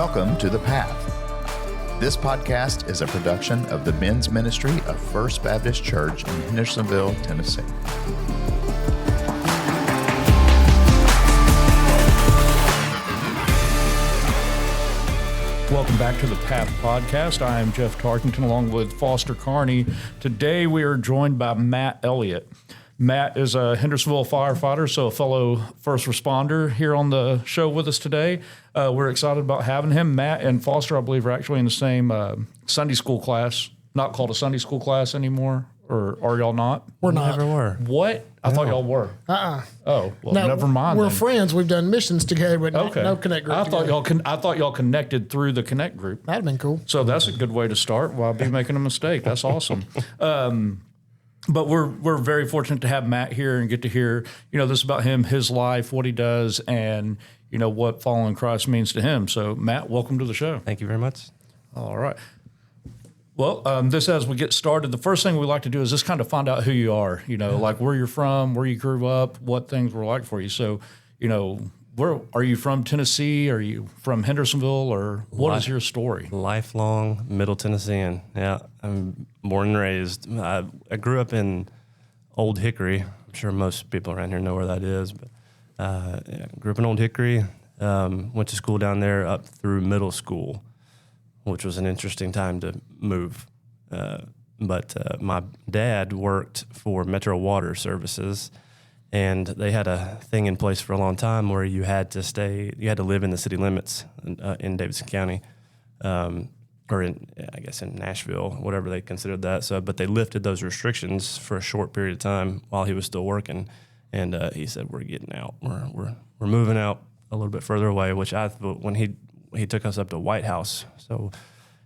Welcome to The Path. This podcast is a production of the men's ministry of First Baptist Church in Hendersonville, Tennessee. Welcome back to the Path Podcast. I am Jeff Tarkington along with fcarney. Today we are joined by Matt Elliott. Matt is a Hendersonville Fire Fighter, so a fellow first responder here on the show with us today. We're excited about having him. Matt and Foster, I believe, are actually in the same Sunday school class, not called a Sunday school class anymore, or are y'all not? We're not. Never were. What? I thought y'all were. Oh, well, No, never mind. We're then. friends. We've done missions together, but Okay. no connect group. I thought y'all connected through the Connect group. That'd have been cool. So that's a good way to start. Well, I'll be making a mistake. That's awesome. But we're very fortunate to have Matt here and get to hear, this about him, his life, what he does, and, what following Christ means to him. So, Matt, welcome to the show. Thank you very much. All right. Well, this as we get started, the first thing we like to do is just kind of find out who you are, like where you're from, where you grew up, what things were like for you. So, where are you from? Tennessee? Are you from Hendersonville, or what is your story? Lifelong Middle Tennessean. Yeah, I'm born and raised. I grew up in Old Hickory. I'm sure most people around here know where that is. But grew up in Old Hickory. Went to school down there up through middle school, which was an interesting time to move. But my dad worked for Metro Water Services, and they had a thing in place for a long time where you had to live in the city limits in Davidson County, or in Nashville, whatever they considered that. So, but they lifted those restrictions for a short period of time while he was still working, and he said, "We're getting out. We're moving out a little bit further away." Which I thought when he took us up to White House. So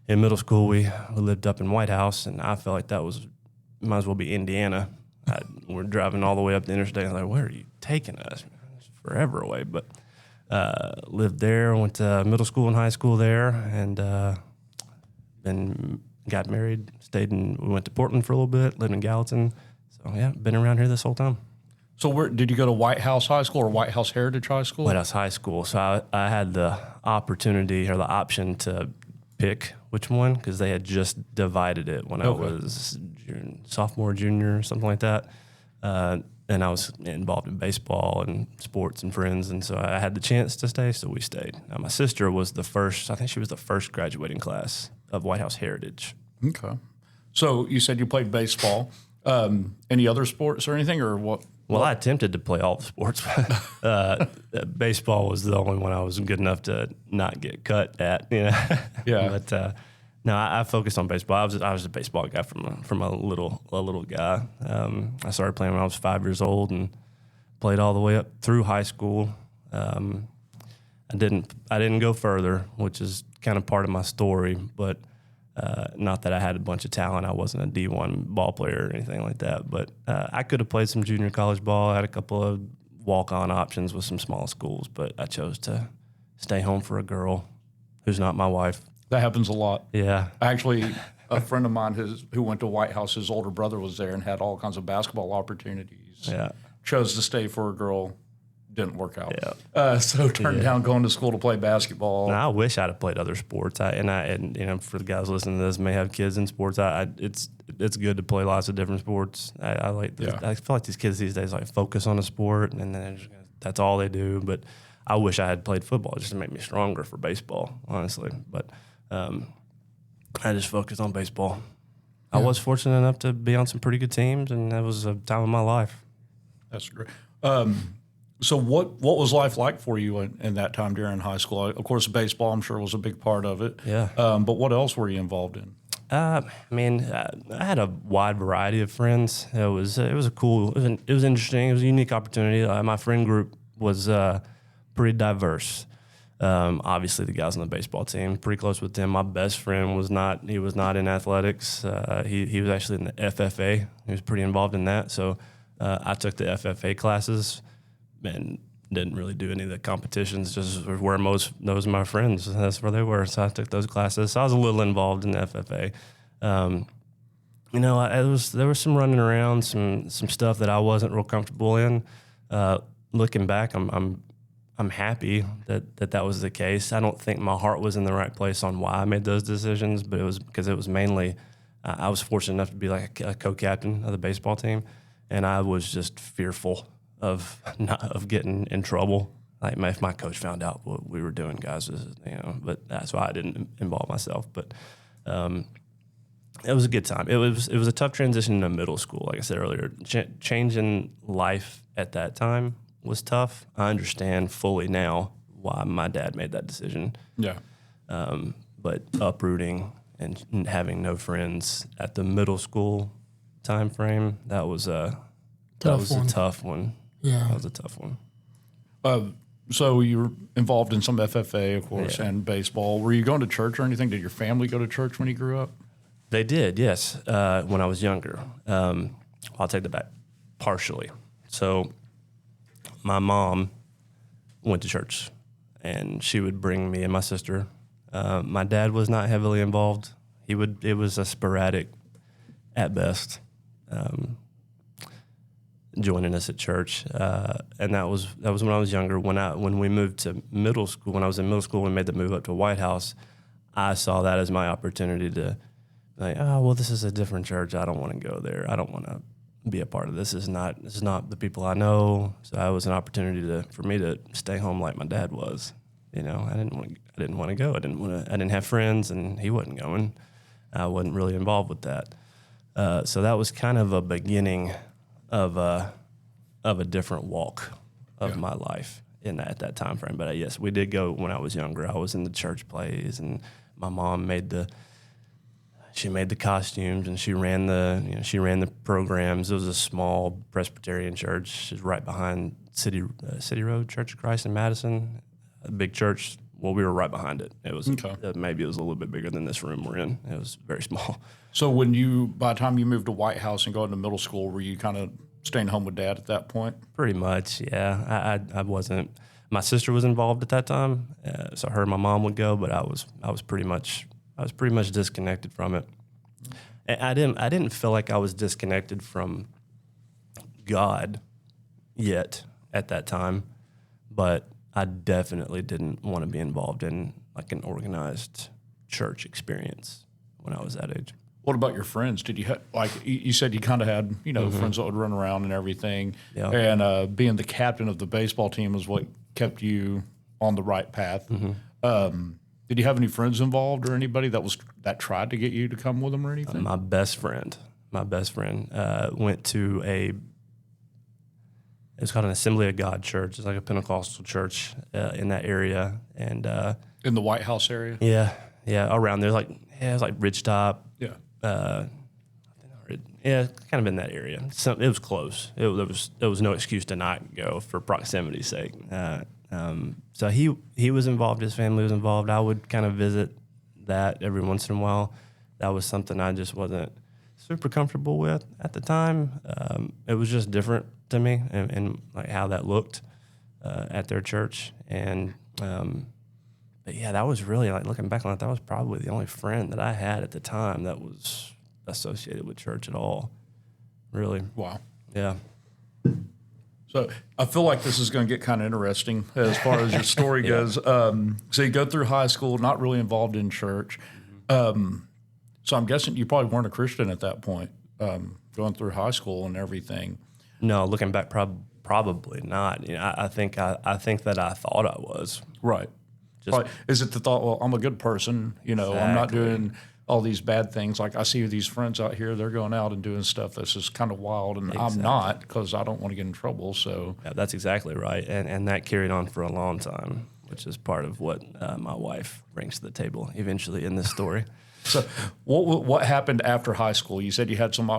in middle school, we lived up in White House, and I felt like that might as well be Indiana. We're driving all the way up the interstate. I'm like, where are you taking us? It's forever away. But lived there, went to middle school and high school there, and then got married. We went to Portland for a little bit, lived in Gallatin. So, yeah, been around here this whole time. So where did you go to White House High School or White House Heritage High School? White House High School. So I had the opportunity or the option to pick which one because they had just divided it when I was sophomore, junior, something like that. And I was involved in baseball and sports and friends, and so I had the chance to stay, so we stayed. Now, my sister was the first, I think she was the first graduating class of White House Heritage. Okay. So you said you played baseball. Any other sports or anything, or what? Well, I attempted to play all the sports. Baseball was the only one I was good enough to not get cut at. Yeah. But no, I focused on baseball. I was a baseball guy from a little guy. I started playing when I was 5 years old and played all the way up through high school. I didn't go further, which is kind of part of my story, but. Not that I had a bunch of talent. I wasn't a D1 ball player or anything like that. But I could have played some junior college ball. I had a couple of walk-on options with some small schools. But I chose to stay home for a girl who's not my wife. That happens a lot. Yeah. Actually, a friend of mine who went to White House, his older brother was there and had all kinds of basketball opportunities. Yeah. Chose to stay for a girl. Didn't work out. Yeah. So turned down going to school to play basketball. Now, I wish I'd have played other sports. And for the guys listening to this may have kids in sports. It's good to play lots of different sports. I feel like these kids these days focus on a sport and then that's all they do. But I wish I had played football just to make me stronger for baseball, honestly. But I just focused on baseball. Yeah. I was fortunate enough to be on some pretty good teams, and that was a time of my life. That's great. So what was life like for you in that time during high school? Of course, baseball, I'm sure, was a big part of it. Yeah. But what else were you involved in? I had a wide variety of friends. It was interesting. It was a unique opportunity. My friend group was pretty diverse. Obviously, the guys on the baseball team, pretty close with them. My best friend was not in athletics. He was actually in the FFA. He was pretty involved in that. So I took the FFA classes. And didn't really do any of the competitions, just where those of my friends, that's where they were. So I took those classes. So I was a little involved in the FFA. There was some running around, some stuff that I wasn't real comfortable in. Looking back, I'm I'm happy that was the case. I don't think my heart was in the right place on why I made those decisions, but it was because it was mainly I was fortunate enough to be like a co-captain of the baseball team, and I was just fearful of getting in trouble. Like if my coach found out what we were doing, guys, But that's why I didn't involve myself. But it was a good time. It was a tough transition into middle school. Like I said earlier, changing life at that time was tough. I understand fully now why my dad made that decision. Yeah. But uprooting and having no friends at the middle school time frame, that was a tough one. Yeah. That was a tough one. So you were involved in some FFA, of course, and baseball. Were you going to church or anything? Did your family go to church when you grew up? They did, yes, when I was younger. I'll take that back partially. So my mom went to church, and she would bring me and my sister. My dad was not heavily involved. It was a sporadic, at best, joining us at church, and that was when I was younger. When we moved to middle school, when I was in middle school, and made the move up to White House, I saw that as my opportunity to, this is a different church. I don't want to go there. I don't want to be a part of this. This is not the people I know. So that was an opportunity for me to stay home like my dad was. I didn't want to go. I didn't have friends, and he wasn't going. I wasn't really involved with that. So that was kind of a beginning of a different walk of my life at that time frame. But yes, we did go when I was younger. I was in the church plays, and my mom made the costumes, and she ran the programs. It was a small Presbyterian church. It was right behind City Road Church of Christ in Madison, a big church. Well, we were right behind it. It was maybe it was a little bit bigger than this room we're in. It was very small. So by the time you moved to White House and going to middle school, were you kind of staying home with Dad at that point? Pretty much, yeah. I wasn't. My sister was involved at that time, so her and my mom would go, but I was pretty much disconnected from it. And I didn't feel like I was disconnected from God yet at that time, but I definitely didn't want to be involved in like an organized church experience when I was that age. What about your friends? Did you you said you kind of had friends that would run around and everything, and being the captain of the baseball team was what kept you on the right path. Did you have any friends involved or anybody that tried to get you to come with them or anything? My best friend went to it's called an Assembly of God church. It's like a Pentecostal church in that area, and in the White House area. Yeah, around there, it's like Ridgetop. Yeah. Kind of in that area. So it was close. There was no excuse to not go for proximity's sake. So he was involved. His family was involved. I would kind of visit that every once in a while. That was something I just wasn't super comfortable with at the time. It was just different to me, and like how that looked at their church. And but yeah, that was really, like, looking back on it, that was probably the only friend that I had at the time that was associated with church at all. Really. Wow. Yeah. So I feel like this is going to get kind of interesting as far as your story goes. So you go through high school, not really involved in church. So I'm guessing you probably weren't a Christian at that point, going through high school and everything. No, looking back, probably not. I think that I thought I was. Right. Is it the thought, well, I'm a good person, Exactly. I'm not doing all these bad things. Like I see these friends out here, they're going out and doing stuff that's just kind of wild, and I'm not, because I don't want to get in trouble. So yeah, that's exactly right, and that carried on for a long time, which is part of what my wife brings to the table eventually in this story. So what happened after high school? You said you had some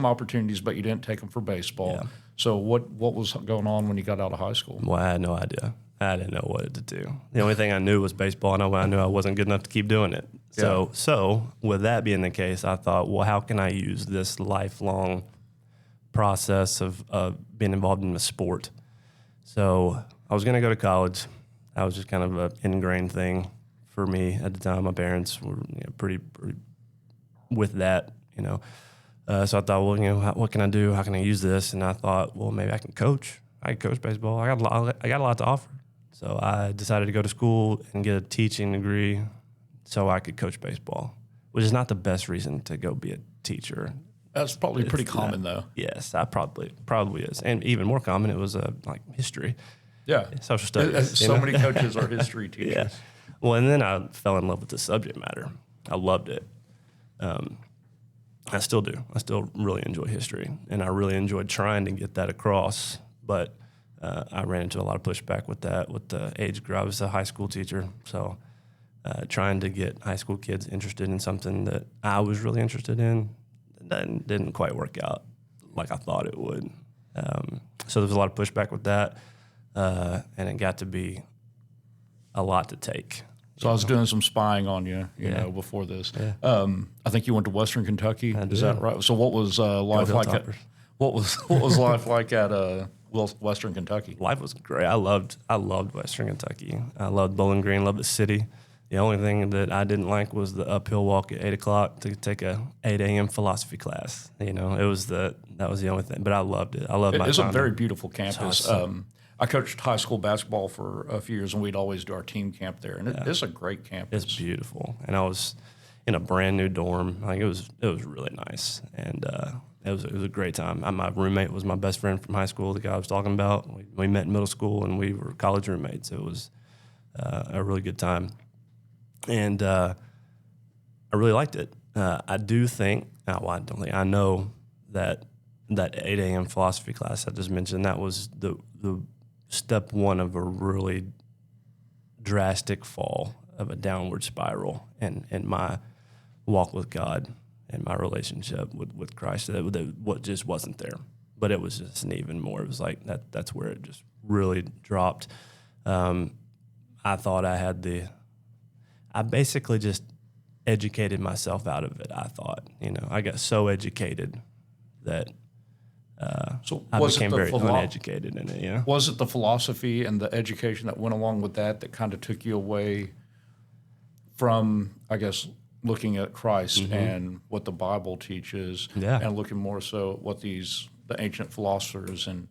opportunities, but you didn't take them for baseball. Yeah. So what was going on when you got out of high school? Well, I had no idea. I didn't know what to do. The only thing I knew was baseball, and I knew I wasn't good enough to keep doing it. So with that being the case, I thought, well, how can I use this lifelong process of being involved in a sport? So I was going to go to college. That was just kind of an ingrained thing for me at the time. My parents were pretty with that, So I thought, well, what can I do? How can I use this? And I thought, well, maybe I can coach. I can coach baseball. I got a lot to offer. So I decided to go to school and get a teaching degree so I could coach baseball, which is not the best reason to go be a teacher. That's probably pretty common, though. Yes, I probably is. And even more common, it was like history. Yeah. Social studies. So many coaches are history teachers. Yeah. Well, and then I fell in love with the subject matter. I loved it. I still do. I still really enjoy history, and I really enjoyed trying to get that across. But I ran into a lot of pushback with that, with the age group. I was a high school teacher, so trying to get high school kids interested in something that I was really interested in that didn't quite work out like I thought it would. So there was a lot of pushback with that, and it got to be a lot to take. So I was doing some spying on you, know, before this. Yeah. I think you went to Western Kentucky. I Is did. that right? So what was life like? What was life like at Western Kentucky? Life was great. I loved Western Kentucky. I loved Bowling Green, loved the city. The only thing that I didn't like was the uphill walk at 8 o'clock to take a 8 a.m. philosophy class. You know, that was the only thing. But I loved it. I loved my time. It's a very beautiful campus. Awesome. I coached high school basketball for a few years, and we'd always do our team camp there. And it's a great campus. It's beautiful. And I was in a brand new dorm. Like it was really nice. And it was a great time. My roommate was my best friend from high school, the guy I was talking about. We met in middle school, and we were college roommates. It was a really good time. And I really liked it. I do think, I know that 8 a.m. philosophy class I just mentioned, that was the step one of a really drastic fall of a downward spiral in my walk with God and my relationship with Christ. What just wasn't there. But it was just an even more. It was like that's where it just really dropped. I thought I basically just educated myself out of it. I thought, I got so educated that I became very uneducated in it. Was it the philosophy and the education that went along with that kind of took you away from, I guess, looking at Christ and what the Bible teaches, and looking more so at what the ancient philosophers and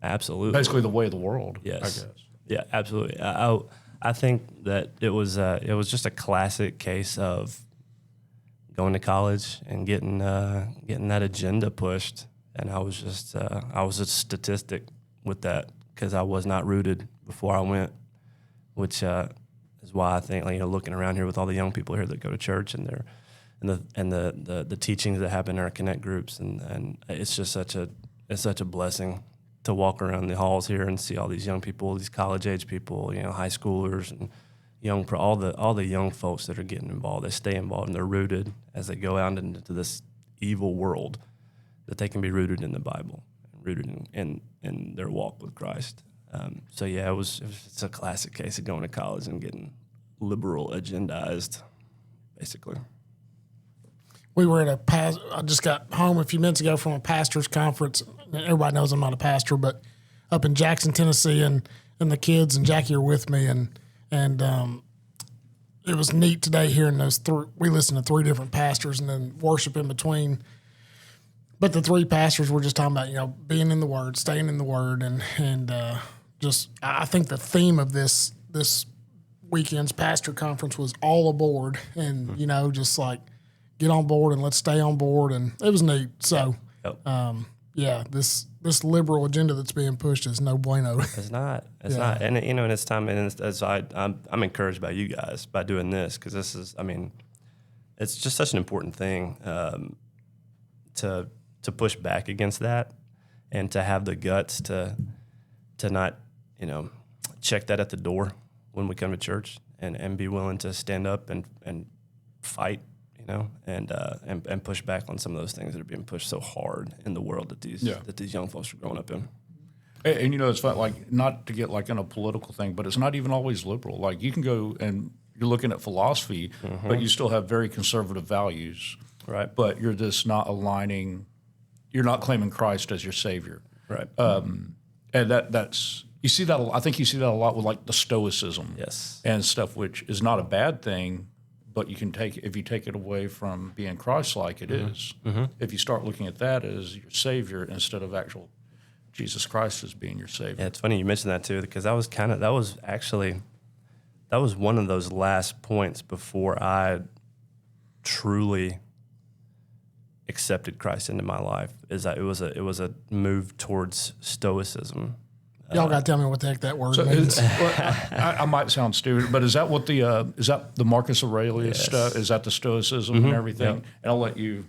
absolutely basically the way of the world? Yes, I guess. Yeah, absolutely. I think that it was just a classic case of going to college and getting that agenda pushed. And I was a statistic with that because I was not rooted before I went, which is why I think, looking around here with all the young people here that go to church and the teachings that happen in our connect groups, and it's just such a blessing to walk around the halls here and see all these young people, these college age people, high schoolers and all the young folks that are getting involved. They stay involved and they're rooted as they go out into this evil world, that they can be rooted in the Bible, rooted in their walk with Christ. It's a classic case of going to college and getting liberal agendized, basically. We were at I just got home a few minutes ago from a pastor's conference. Everybody knows I'm not a pastor, but up in Jackson, Tennessee, and the kids and Jackie are with me, and it was neat today hearing those three. We listened to three different pastors and then worship in between. But the three pastors were just talking about, being in the Word, staying in the Word, and just I think the theme of this weekend's pastor conference was all aboard, and just like get on board and let's stay on board, and it was neat. So, this liberal agenda that's being pushed is no bueno. It's not. It's not. And and it's time. And I'm encouraged by you guys by doing this, because this is. It's just such an important thing to push back against that, and to have the guts to not check that at the door when we come to church, and be willing to stand up and fight, and push back on some of those things that are being pushed so hard in the world that these young folks are growing up in. And it's fun, not to get in a political thing, but it's not even always liberal. You can go and you're looking at philosophy, but you still have very conservative values, right? But you're just not aligning. You're not claiming Christ as your Savior, right? And that's you see that. I think you see that a lot with the Stoicism, and stuff, which is not a bad thing, but you can if you take it away from being Christ-like, it is. If you start looking at that as your Savior instead of actual Jesus Christ as being your Savior. Yeah, it's funny you mentioned that too, because that was one of those last points before I truly accepted Christ into my life. Is that it was a move towards stoicism. Y'all got to tell me what the heck that word So means. I might sound stupid, but is that what is that the Marcus Aurelius stuff? Is that the Stoicism and everything? Yep. And I'll let you.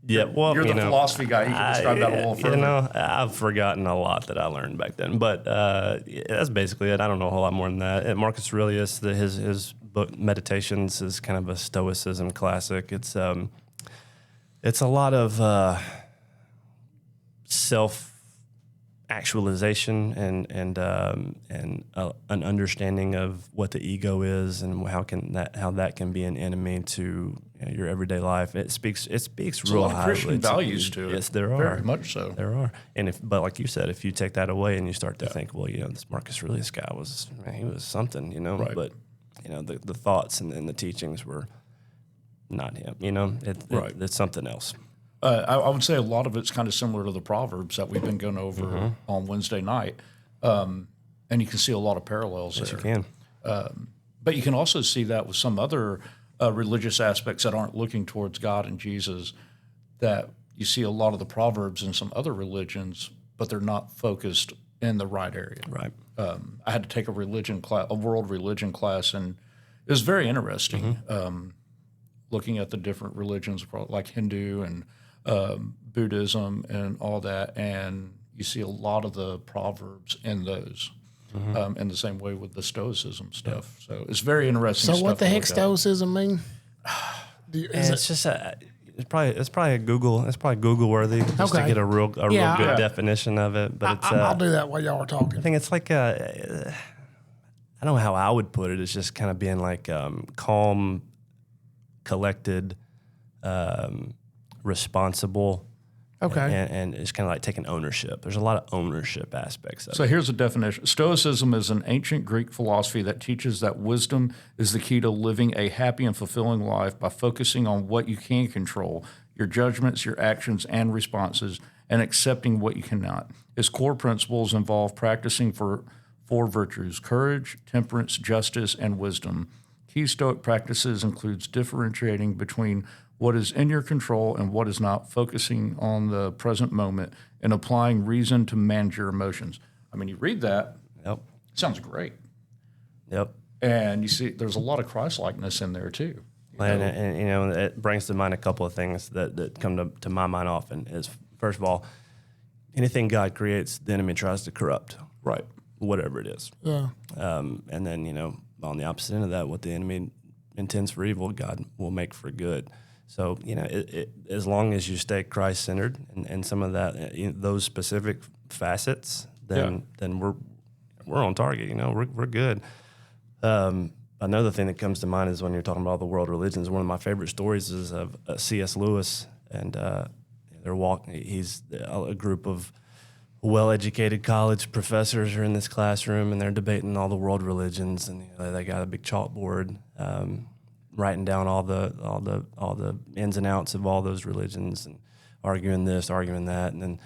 Yeah, well, You're the philosophy guy. You can describe that a little further. I've forgotten a lot that I learned back then, but that's basically it. I don't know a whole lot more than that. Marcus Aurelius, his book Meditations is kind of a Stoicism classic. It's a lot of self-actualization and an understanding of what the ego is and how that can be an enemy to your everyday life. It speaks There's real a lot of highly Christian values to it. Yes, there are. Very much so. There are. But like you said, if you take that away and you start to think, well, this Marcus Aurelius guy he was something, Right. But the thoughts and the teachings were not him. Right. It's something else. I would say a lot of it's kind of similar to the Proverbs that we've been going over on Wednesday night, and you can see a lot of parallels Yes, there. you can. But you can also see that with some other religious aspects that aren't looking towards God and Jesus, that you see a lot of the Proverbs in some other religions, but they're not focused in the right area. Right. I had to take a world religion class, and it was very interesting looking at the different religions like Hindu and Buddhism and all that, and you see a lot of the Proverbs in those. In the same way with the Stoicism stuff. Yeah. So it's very interesting. So stuff what the to heck look at. Stoicism mean? It's probably Google worthy just to get a real good definition of it. But I'll do that while y'all are talking. I think it's like I don't know how I would put it. It's just kind of being like calm, collected, responsible. Okay. And it's kind of like taking ownership. There's a lot of ownership aspects of it. So here's a definition. Stoicism is an ancient Greek philosophy that teaches that wisdom is the key to living a happy and fulfilling life by focusing on what you can control, your judgments, your actions, and responses, and accepting what you cannot. Its core principles involve practicing four virtues: courage, temperance, justice, and wisdom. Key Stoic practices includes differentiating between what is in your control and what is not, focusing on the present moment, and applying reason to manage your emotions. I mean, you read that, Yep. it sounds great. Yep. And you see there's a lot of Christ-likeness in there too. And it brings to mind a couple of things that come to my mind often is, first of all, anything God creates, the enemy tries to corrupt. Right. Whatever it is. Yeah. And then, on the opposite end of that, what the enemy intends for evil, God will make for good. So, as long as you stay Christ-centered and some of that, those specific facets, then we're on target. We're good. Another thing that comes to mind is when you're talking about all the world religions. One of my favorite stories is of C.S. Lewis, and he's a group of well-educated college professors are in this classroom, and they're debating all the world religions, and they got a big chalkboard. Writing down all the ins and outs of all those religions and arguing this, arguing that, and then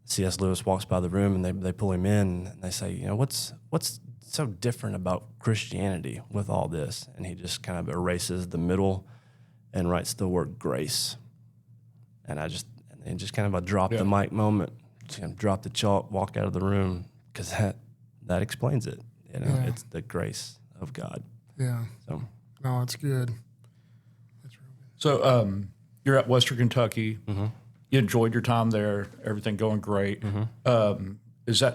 C.S. Lewis walks by the room and they pull him in and they say, what's so different about Christianity with all this? And he just kind of erases the middle and writes the word grace. And just kind of a drop the mic moment, just kind of drop the chalk, walk out of the room, because that explains it. It's the grace of God. Yeah. So. No, it's good. That's real good. So you're at Western Kentucky. Mm-hmm. You enjoyed your time there. Everything going great. Mm-hmm.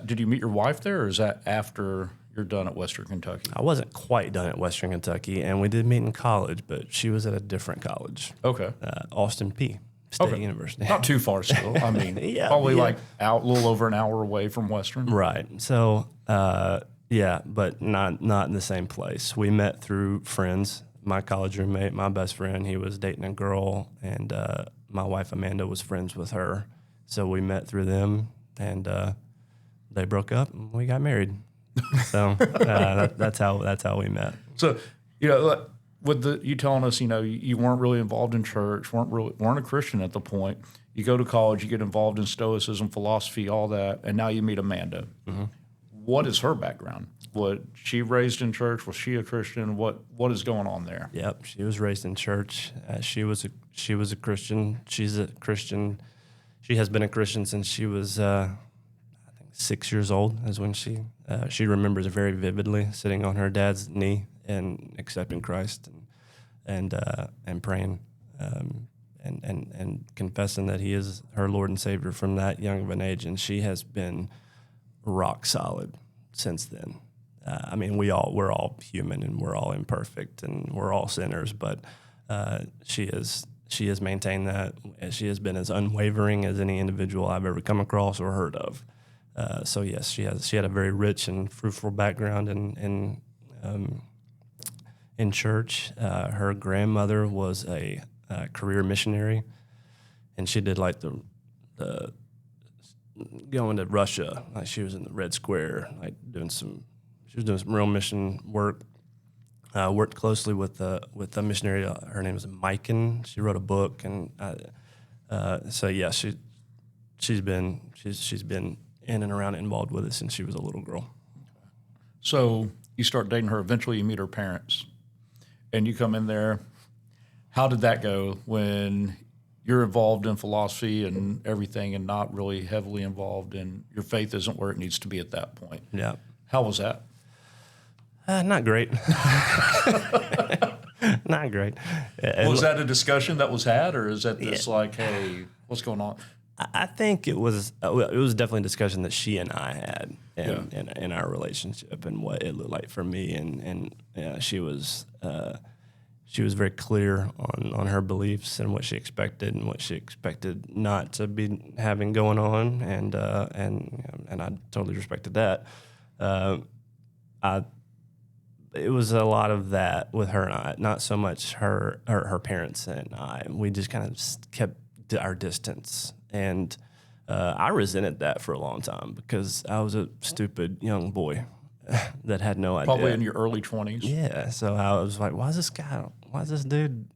Did you meet your wife there, or is that after you're done at Western Kentucky? I wasn't quite done at Western Kentucky, and we did meet in college, but she was at a different college. Okay. Austin P. State University. Not too far still. I mean, probably like a little over an hour away from Western. Right. So, but not in the same place. We met through friends. My college roommate, my best friend, he was dating a girl, and my wife Amanda was friends with her. So we met through them, and they broke up, and we got married. So that's how we met. So, with you telling us, you weren't really involved in church, weren't a Christian at the point. You go to college, you get involved in Stoicism, philosophy, all that, and now you meet Amanda. Mm-hmm. What is her background? Was she raised in church? Was she a Christian? What is going on there? Yep, she was raised in church. She was a Christian. She's a Christian. She has been a Christian since she was, I think, 6 years old. Is when she remembers very vividly sitting on her dad's knee and accepting Christ and praying and confessing that He is her Lord and Savior from that young of an age. And she has been rock solid since then. I mean, we're all human and we're all imperfect and we're all sinners, but she has maintained that. She has been as unwavering as any individual I've ever come across or heard of. So yes, she had a very rich and fruitful background in church. Her grandmother was a career missionary, and she did like the going to Russia. Like she was in the Red Square, like she was doing some real mission work. Worked closely with a missionary. Her name is Mikan. She wrote a book, and so yeah, she's been in and around involved with it since she was a little girl. So you start dating her. Eventually, you meet her parents, and you come in there. How did that go when you're involved in philosophy and everything, and not really heavily involved, and your faith isn't where it needs to be at that point? Yeah. How was that? Not great. Not great. Was that a discussion that was had, or is that just like, hey, what's going on? I think it was definitely a discussion that she and I had in our relationship and what it looked like for me, and she was very clear on her beliefs and what she expected and what she expected not to be having going on, and I totally respected that. It was a lot of that with her and I, not so much her parents and I. We just kind of kept our distance, and I resented that for a long time because I was a stupid young boy that had no idea. Probably in your early 20s. Yeah, so I was like, why does this dude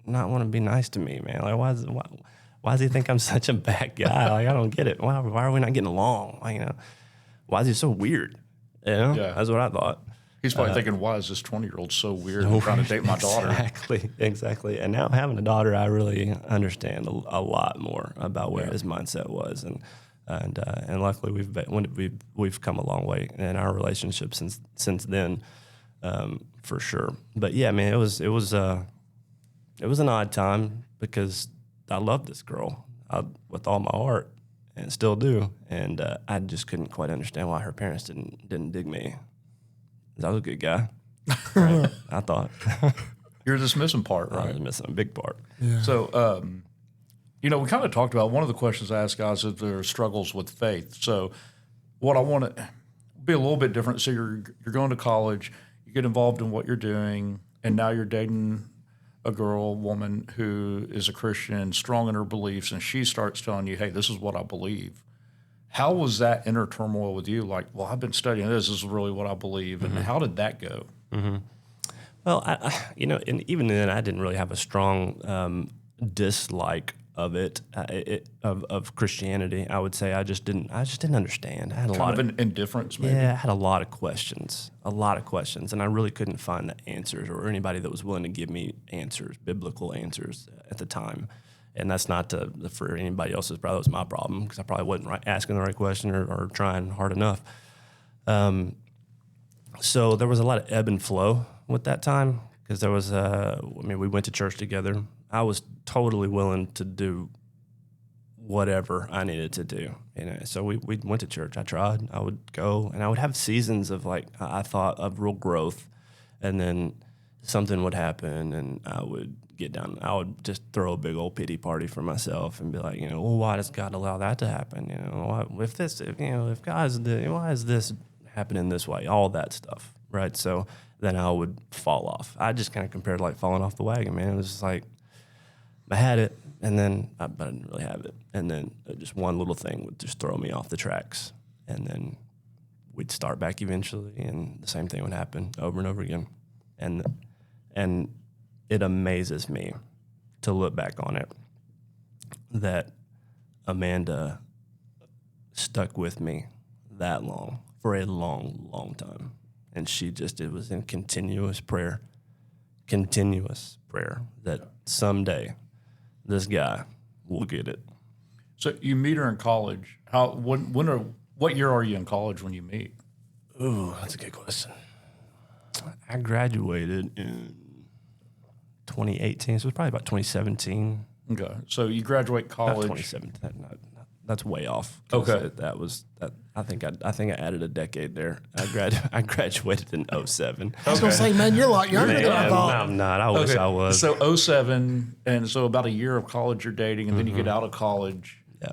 not want to be nice to me, man? Like, why does he think I'm such a bad guy? Like, I don't get it. Why are we not getting along? Like, why is he so weird? Yeah, that's what I thought. He's probably thinking, why is this 20-year-old so weird and trying to date my daughter? Exactly. And now having a daughter, I really understand a lot more about where his mindset was, and luckily we've come a long way in our relationship since then, for sure. But yeah, man, it was an odd time because I loved this girl with all my heart and still do, and I just couldn't quite understand why her parents didn't dig me. I was a good guy, right? I thought. You're just missing part, right? I was missing a big part. Yeah. So, we kind of talked about one of the questions I ask guys is their struggles with faith. So, what I want to be a little bit different. So, you're going to college, you get involved in what you're doing, and now you're dating a woman who is a Christian, strong in her beliefs, and she starts telling you, "Hey, this is what I believe." How was that inner turmoil with you? Like, well, I've been studying this. This is really what I believe. And how did that go? Mm-hmm. Well, and even then, I didn't really have a strong dislike of it, of Christianity. I would say I just didn't understand. I had a lot of an indifference, maybe. Yeah, I had a lot of questions, and I really couldn't find the answers or anybody that was willing to give me answers, biblical answers at the time. And that's not for anybody else's. Probably was my problem because I probably wasn't asking the right question or trying hard enough. So there was a lot of ebb and flow with that time because there was. We went to church together. I was totally willing to do whatever I needed to do. So we went to church. I tried. I would go, and I would have seasons of I thought of real growth, and then something would happen, and I would get down. I would just throw a big old pity party for myself and be like, well, why does God allow that to happen? If God's why is this happening this way? All that stuff, right? So then I would fall off. I just kind of compared falling off the wagon, man. It was just like I had it, and then but I didn't really have it, and then just one little thing would just throw me off the tracks, and then we'd start back eventually, and the same thing would happen over and over again, and it amazes me to look back on it that Amanda stuck with me that long, for a long, long time. And it was in continuous prayer that someday this guy will get it. So you meet her in college. What year are you in college when you meet? Ooh, that's a good question. I graduated in 2018, so it was probably about 2017. Okay, so you graduate Not college. 2017. That's way off. Okay. I think I added a decade there. I graduated in 07. I was going to say, man, you're a lot younger than I Man, thought. I'm not. I wish I was. So 07, and so about a year of college you're dating, and then you get out of college. Yeah.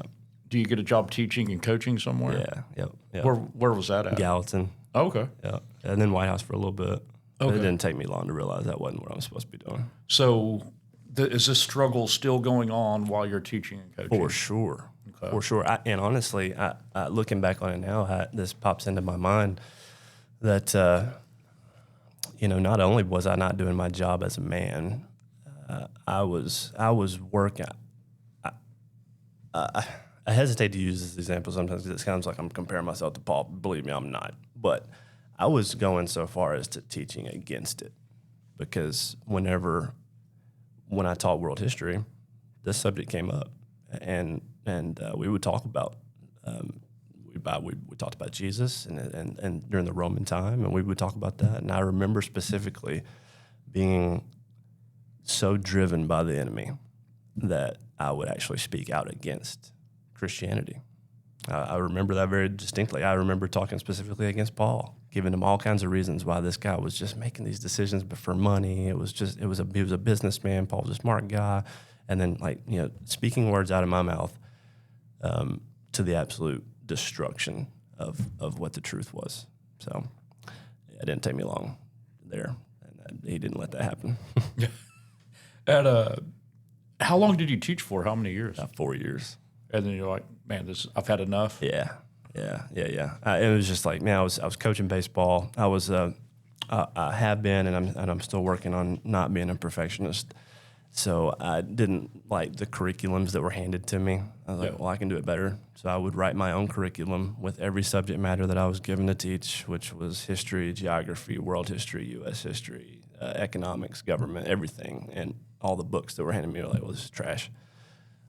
Do you get a job teaching and coaching somewhere? Yeah. Yep. Where was that at? Gallatin. Okay. Yeah. And then White House for a little bit. But Okay. it didn't take me long to realize that wasn't what I'm supposed to be doing. So is this struggle still going on while you're teaching and coaching? For sure. Okay. For sure. And honestly, looking back on it now, this pops into my mind that, not only was I not doing my job as a man, I was working. I hesitate to use this example sometimes because it sounds like I'm comparing myself to Paul. Believe me, I'm not. But I was going so far as to teaching against it because when I taught world history, this subject came up, and we would talk about we talked about Jesus and during the Roman time, and we would talk about that. And I remember specifically being so driven by the enemy that I would actually speak out against Christianity. I remember that very distinctly. I remember talking specifically against Paul, giving him all kinds of reasons why this guy was just making these decisions for money. He was a businessman. Paul was a smart guy, and then speaking words out of my mouth to the absolute destruction of what the truth was. So it didn't take me long there, and he didn't let that happen. How long did you teach for? How many years? 4 years. And then you're like, man, I've had enough. Yeah. It was just like, man, I was coaching baseball. I have been, and I'm still working on not being a perfectionist. So I didn't like the curriculums that were handed to me. I was like, well, I can do it better. So I would write my own curriculum with every subject matter that I was given to teach, which was history, geography, world history, U.S. history, economics, government, everything. And all the books that were handed me were like, well, this is trash.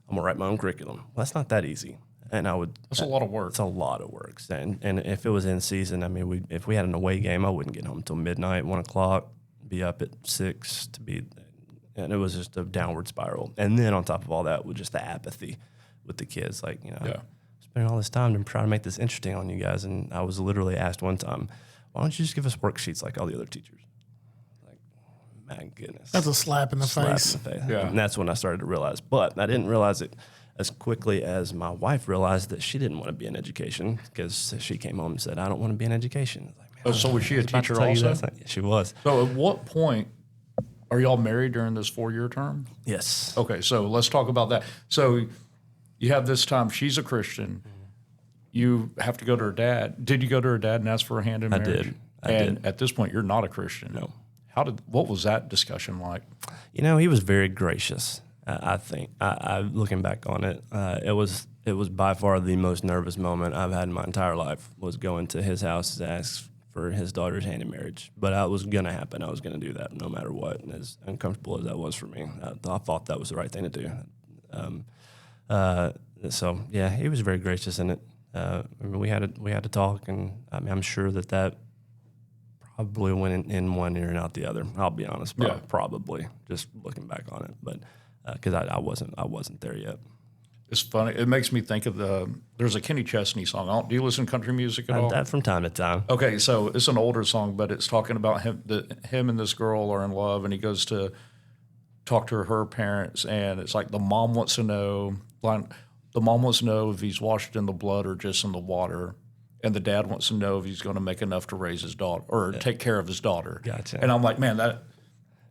I'm gonna write my own curriculum. Well, that's not that easy, and That's a lot of work. It's a lot of work, and if it was in season, I mean, if we had an away game, I wouldn't get home until midnight, 1 o'clock, be up at 6 to be, and it was just a downward spiral. And then on top of all that, with just the apathy with the kids, spending all this time to try to make this interesting on you guys. And I was literally asked one time, why don't you just give us worksheets like all the other teachers? My goodness. That's a slap in the face. Yeah. And that's when I started to realize. But I didn't realize it as quickly as my wife realized that she didn't want to be in education, because she came home and said, I don't want to be in education. I was like, man, So was she a teacher also? Yeah, she was. So at what point are y'all married during this 4-year term? Yes. Okay, so let's talk about that. So you have this time, she's a Christian. You have to go to her dad. Did you go to her dad and ask for a hand in marriage? I did. And at this point, you're not a Christian. No. What was that discussion like? He was very gracious. I think, looking back on it, it was by far the most nervous moment I've had in my entire life, was going to his house to ask for his daughter's hand in marriage. But it was going to happen. I was going to do that no matter what. And as uncomfortable as that was for me, I thought that was the right thing to do. So yeah, he was very gracious in it. We had to talk, and I'm sure that probably went in one ear and out the other. I'll be honest, probably just looking back on it, but because I wasn't there yet. It's funny. It makes me think of there's a Kenny Chesney song. Do you listen to country music at all? That from time to time. Okay, so it's an older song, but it's talking about him and this girl are in love, and he goes to talk to her parents, and it's like the mom wants to know if he's washed in the blood or just in the water. And the dad wants to know if he's going to make enough to raise his daughter or take care of his daughter. Gotcha. And I'm like, man,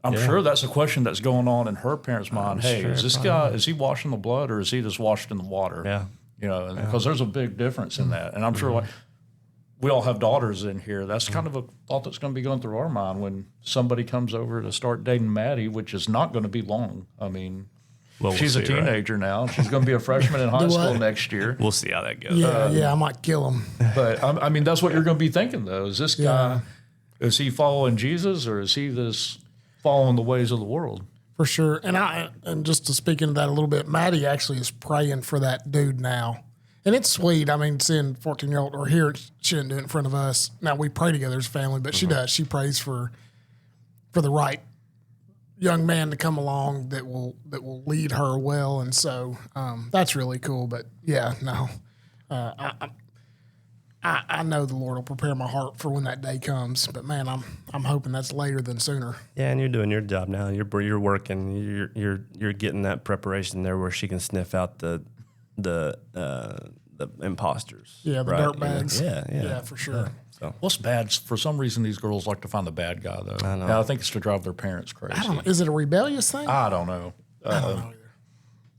I'm sure that's a question that's going on in her parents' mind. Hey, is this guy, is he washing the blood or is he just washed in the water? Yeah. Because there's a big difference in that. And I'm sure, we all have daughters in here. That's kind of a thought that's going to be going through our mind when somebody comes over to start dating Maddie, which is not going to be long. I mean, Well, she's we'll a see, right? teenager now. She's going to be a freshman in high Do school what? next year. We'll see how that goes. Yeah, I might kill him. But I mean, that's what you're going to be thinking, though. Is this guy, is he following Jesus, or is he this following the ways of the world? For sure. And just to speak into that a little bit, Maddie actually is praying for that dude now. And it's sweet. I mean, seeing 14-year-old, or here, she didn't do it in front of us. Now, we pray together as a family, but she does. She prays for the right young man to come along that will lead her well. And so that's really cool. But, yeah, no. I know the Lord will prepare my heart for when that day comes. But, man, I'm hoping that's later than sooner. Yeah, and you're doing your job now. You're working. You're getting that preparation there where she can sniff out the imposters. Yeah, the right? dirt bags. Yeah, for sure. So What's bad? For some reason, these girls like to find the bad guy, though. I know. Now, I think it's to drive their parents crazy. I don't know. Is it a rebellious thing? I don't know. I don't know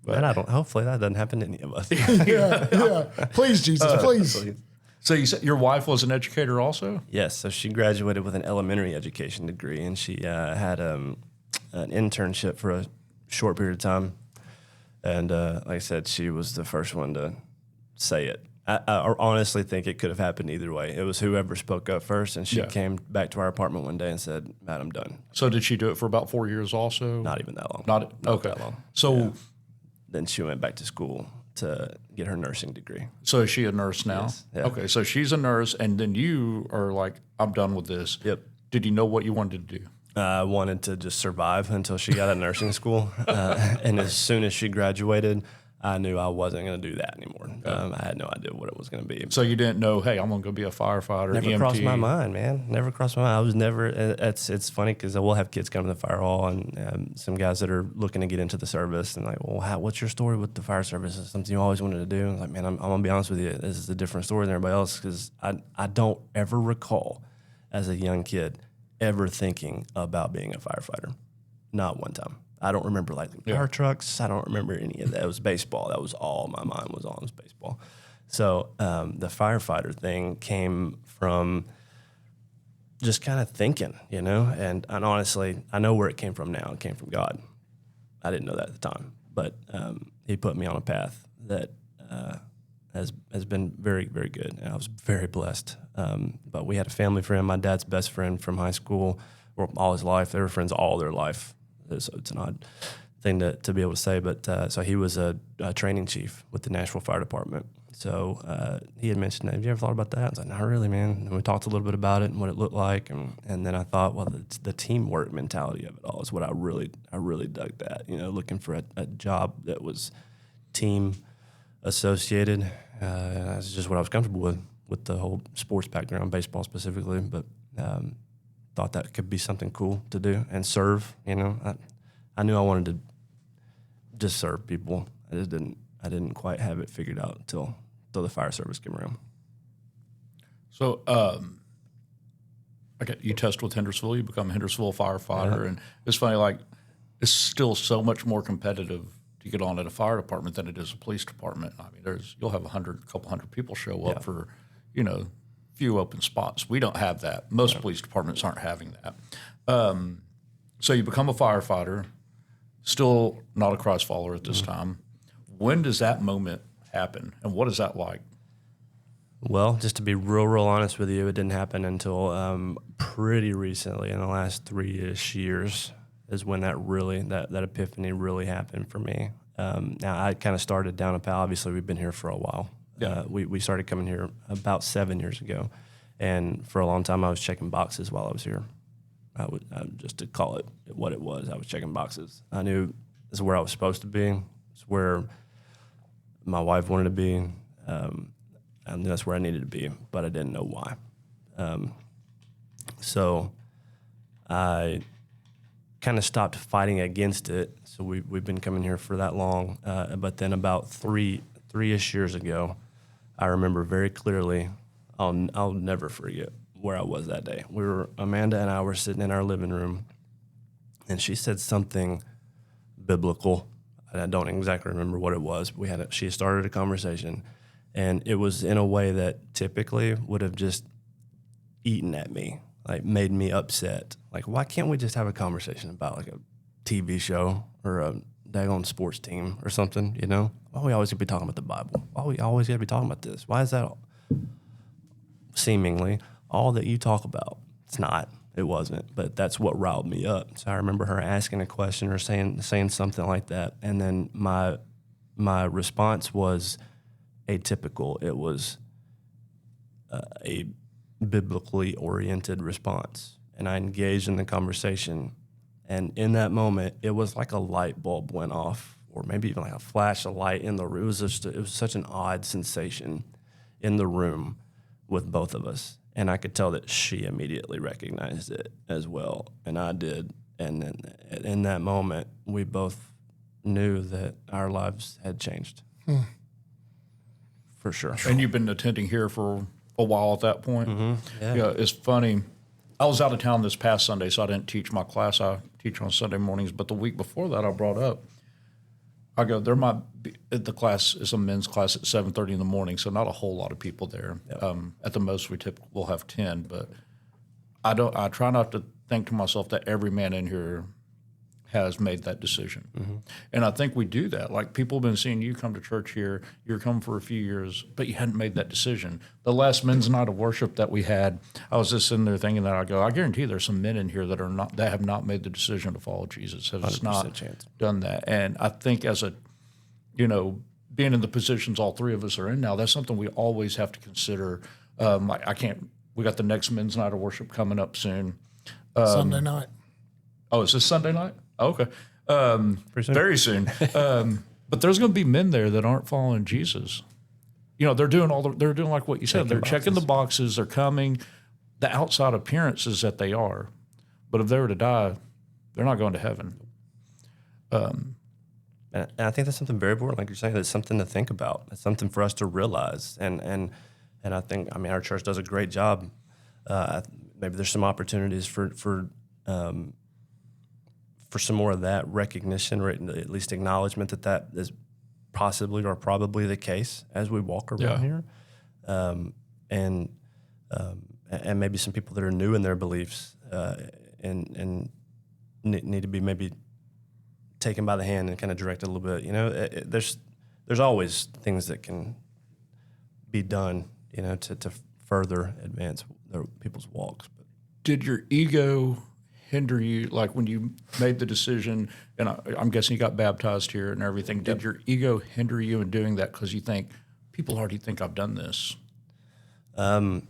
either. and I don't. Hopefully that doesn't happen to any of us. Yeah. Please, Jesus, please. So you said your wife was an educator also? Yes, so she graduated with an elementary education degree, and she had an internship for a short period of time. And like I said, she was the first one to say it. I honestly think it could have happened either way. It was whoever spoke up first, and she came back to our apartment one day and said, "Matt, I'm done." So did she do it for about 4 years also? Not even that long. Not okay. that long. So Then she went back to school to get her nursing degree. so is she a nurse now? Yes, yeah. Okay, so she's a nurse, and then you are like, I'm done with this. Yep. Did you know what you wanted to do? I wanted to just survive until she got out of nursing school. And as soon as she graduated, I knew I wasn't going to do that anymore. I had no idea what it was going to be. So you didn't know, hey, I'm going to go be a firefighter, Never EMT. crossed my mind, man. Never crossed my mind. I was never. It's funny because we'll have kids come to the fire hall and some guys that are looking to get into the service and like, well, what's your story with the fire service? Is it something you always wanted to do? And like, man, I'm gonna be honest with you. This is a different story than everybody else because I don't ever recall as a young kid ever thinking about being a firefighter. Not one time. I don't remember like fire trucks. I don't remember any of that. It was baseball. That was all my mind was on was baseball. So the firefighter thing came from just kind of thinking, you know, and honestly, I know where it came from now. It came from God. I didn't know that at the time, but he put me on a path that has been very, very good. And I was very blessed. But we had a family friend, my dad's best friend from high school, or all his life. They were friends all their life. So it's an odd thing to be able to say, but so he was a training chief with the Nashville Fire Department. So he had mentioned, have you ever thought about that? I was like, not really, man. And we talked a little bit about it and what it looked like, and then I thought, well, the teamwork mentality of it all is what I really dug that. You know, looking for a job that was team associated. That's just what I was comfortable with the whole sports background, baseball specifically, but. Thought that could be something cool to do and serve. You know, I knew I wanted to just serve people. I didn't quite have it figured out until the fire service came around. So, okay, you test with Hendersonville, you become a Hendersonville firefighter, and it's funny, like, it's still so much more competitive to get on at a fire department than it is a police department. I mean, you'll have a couple hundred people show up for, you know, few open spots. We don't have that. Most police departments aren't having that. So you become a firefighter, still not a Christ follower at this time. When does that moment happen, and what is that like? Well, just to be real honest with you, it didn't happen until pretty recently, in the last 3-ish years, is when that epiphany really happened for me. Now, I kind of started down a path. Obviously, we've been here for a while. Yeah. We started coming here about 7 years ago, and for a long time I was checking boxes while I was here. I would just to call it what it was. I was checking boxes. I knew this is where I was supposed to be. It's where my wife wanted to be, and that's where I needed to be, but I didn't know why. So I kind of stopped fighting against it. So we've been coming here for that long, but then about three-ish years ago, I remember very clearly, I'll never forget where I was that day. Amanda and I were sitting in our living room, and she said something biblical. I don't exactly remember what it was. She started a conversation, and it was in a way that typically would have just eating at me, like made me upset. Like, why can't we just have a conversation about like a TV show or a daggone sports team or something, you know? Why we always gotta be talking about the Bible? Why we always gotta be talking about this? Why is that seemingly all that you talk about? It's not. It wasn't. But that's what riled me up. So I remember her asking a question or saying something like that, and then my response was atypical. It was a biblically oriented response, and I engaged in the conversation. And in that moment, it was like a light bulb went off, or maybe even like a flash of light in the room. It was such an odd sensation in the room with both of us. And I could tell that she immediately recognized it as well, and I did. And then in that moment, we both knew that our lives had changed. For sure. And you've been attending here for a while at that point. Yeah, it's funny. I was out of town this past Sunday, so I didn't teach my class. I teach on Sunday mornings. But the week before that, I brought up, I go, there might be, the class is a men's class at 7:30 in the morning, so not a whole lot of people there. Yep. At the most, we'll have 10. But I try not to think to myself that every man in here has made that decision. And I think we do that. Like, people have been seeing you come to church here, you're coming for a few years, but you hadn't made that decision. The last men's night of worship that we had, I was just sitting there thinking that, I go, I guarantee there's some men in here that have not made the decision to follow Jesus, have just not done that. And I think as being in the positions all three of us are in now, that's something we always have to consider. We got the next men's night of worship coming up soon. Sunday night. Oh, is this Sunday night? Okay. Very soon. But there's going to be men there that aren't following Jesus. They're doing like what you said. They're checking the boxes. They're coming. The outside appearance is that they are. But if they were to die, they're not going to heaven. And I think that's something very important. Like you're saying, it's something to think about. It's something for us to realize. And I think, our church does a great job. Maybe there's some opportunities for some more of that recognition, or at least acknowledgement that is possibly or probably the case as we walk around here. And maybe some people that are new in their beliefs and need to be maybe taken by the hand and kind of directed a little bit. There's always things that can be done, to further advance people's walks. But did your ego hinder you, like when you made the decision, and I'm guessing you got baptized here and everything, did your ego hinder you in doing that because you think, people already think I've done this? And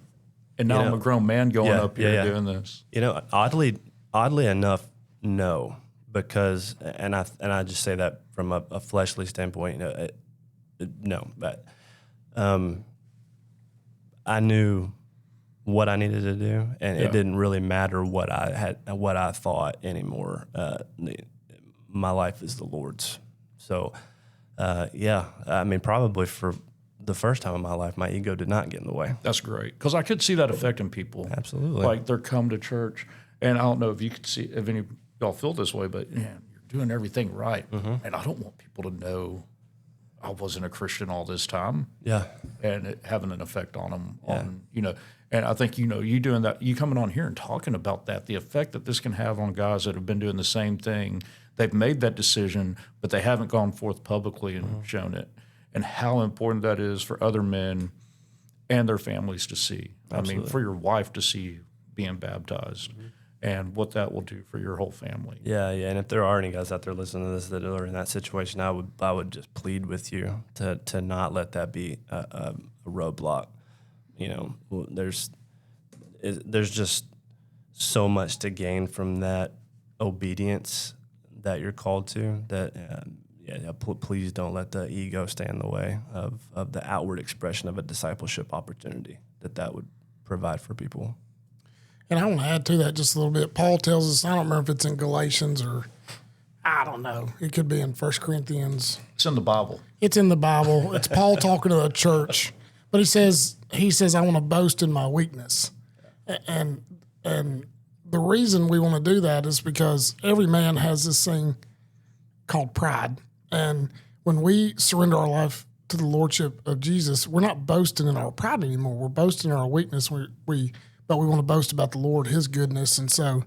now I'm a grown man going up here doing this. Oddly enough, no, because, and I just say that from a fleshly standpoint, no, but I knew what I needed to do, and it didn't really matter what I thought anymore. My life is the Lord's. So, probably for the first time in my life, my ego did not get in the way. That's great, because I could see that affecting people. Absolutely. Like, they're come to church, and I don't know if you could see, if any of y'all feel this way, but man, you're doing everything right, and I don't want people to know I wasn't a Christian all this time. Yeah. And it having an effect on them, and I think, you doing that, you coming on here and talking about that, the effect that this can have on guys that have been doing the same thing. They've made that decision, but they haven't gone forth publicly and shown it, and how important that is for other men and their families to see. Absolutely. For your wife to see you being baptized. And what that will do for your whole family. Yeah. And if there are any guys out there listening to this that are in that situation, I would just plead with you to not let that be a roadblock. There's just so much to gain from that obedience that you're called to. That please don't let the ego stand in the way of the outward expression of a discipleship opportunity that would provide for people. And I want to add to that just a little bit. Paul tells us, I don't remember if it's in Galatians or I don't know. It could be in First Corinthians. It's in the Bible. It's in the Bible. It's Paul talking to a church. But he says, I want to boast in my weakness. And the reason we want to do that is because every man has this thing called pride. And when we surrender our life to the lordship of Jesus, we're not boasting in our pride anymore. We're boasting in our weakness. We but we want to boast about the Lord, His goodness. And so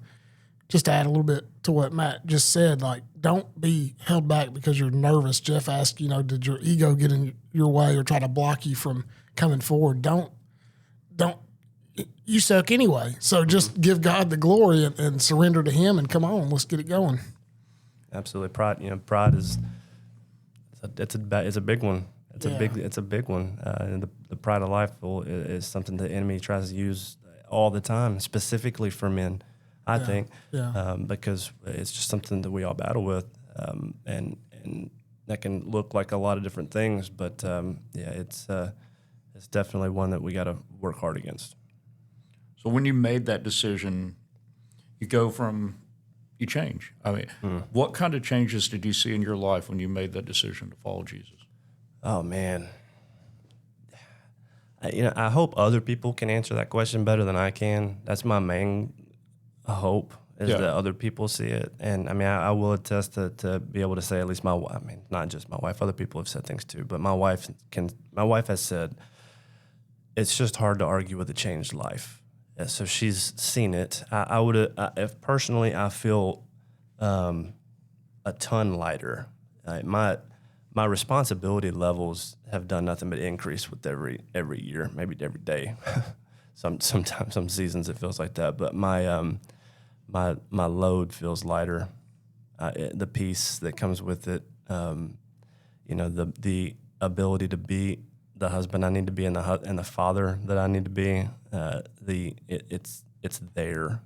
just to add a little bit to what Matt just said, like, don't be held back because you're nervous. Jeff asked, did your ego get in your way or try to block you from coming forward? Don't, you suck anyway. So just give God the glory and surrender to Him and come on, let's get it going. Absolutely. Pride is, it's a big one. It's a big one. And the pride of life is something the enemy tries to use all the time, specifically for men, I think, because it's just something that we all battle with, and that can look like a lot of different things. But it's definitely one that we got to work hard against. So when you made that decision, you change. I mean, what kind of changes did you see in your life when you made that decision to follow Jesus? Oh man, I hope other people can answer that question better than I can. That's my main hope, is that other people see it. And I mean, I will attest to be able to say, at least not just my wife, other people have said things too, but my wife has said, it's just hard to argue with a changed life. So she's seen it. I would, if personally, I feel a ton lighter. My responsibility levels have done nothing but increase with every year, maybe every day. Sometimes, some seasons it feels like that. But my load feels lighter. The peace that comes with it, the ability to be the husband I need to be and the father that I need to be. It's there.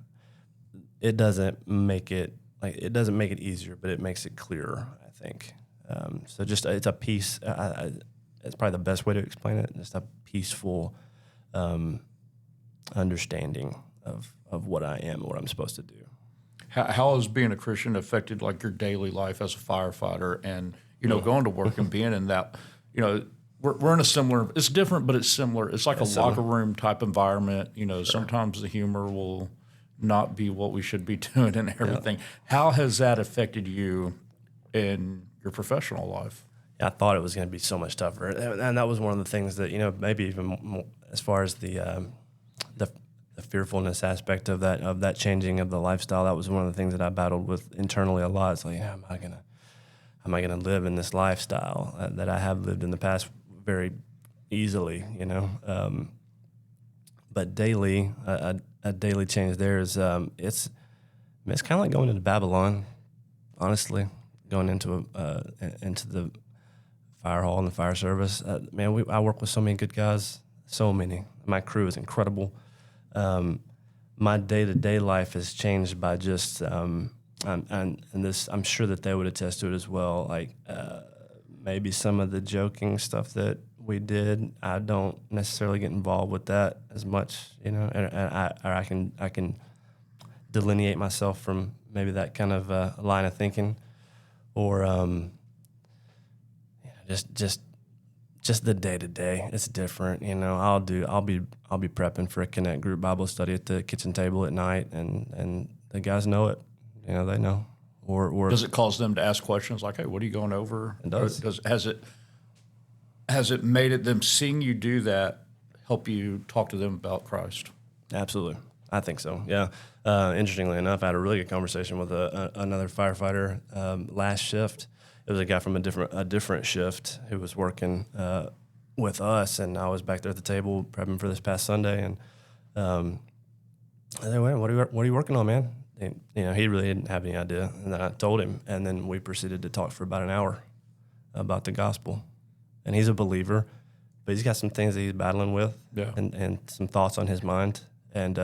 It doesn't make it easier, but it makes it clearer, I think. So just it's a peace. It's probably the best way to explain it. Just a peaceful understanding of what I am and what I'm supposed to do. How has being a Christian affected like your daily life as a firefighter, and going to work and being in that? We're in a similar. It's different, but it's similar. It's like a locker room type environment. Sometimes the humor will not be what we should be doing and everything. Yeah. How has that affected you in your professional life? I thought it was going to be so much tougher, and that was one of the things that maybe even more, as far as the fearfulness aspect of that changing of the lifestyle. That was one of the things that I battled with internally a lot. It's like, how am I gonna live in this lifestyle that I have lived in the past very easily, but daily, a daily change there is it's kind of like going into Babylon, honestly. Going into the fire hall and the fire service, I work with so many good guys, so many. My crew is incredible. My day-to-day life has changed by just, and this, I'm sure that they would attest to it as well. Like maybe some of the joking stuff that we did, I don't necessarily get involved with that as much, and I can delineate myself from maybe that kind of line of thinking. Or just the day to day, it's different. I'll be prepping for a Connect group Bible study at the kitchen table at night, and the guys know it. They know. Or does it cause them to ask questions like, "Hey, what are you going over?" It does. Has it made them seeing you do that help you talk to them about Christ? Absolutely. I think so, yeah. Interestingly enough, I had a really good conversation with another firefighter last shift. It was a guy from a different shift who was working with us, and I was back there at the table prepping for this past Sunday, and they went, what are you working on, man? And, he really didn't have any idea, and then I told him, and then we proceeded to talk for about an hour about the gospel. And he's a believer, but he's got some things that he's battling with, and some thoughts on his mind, and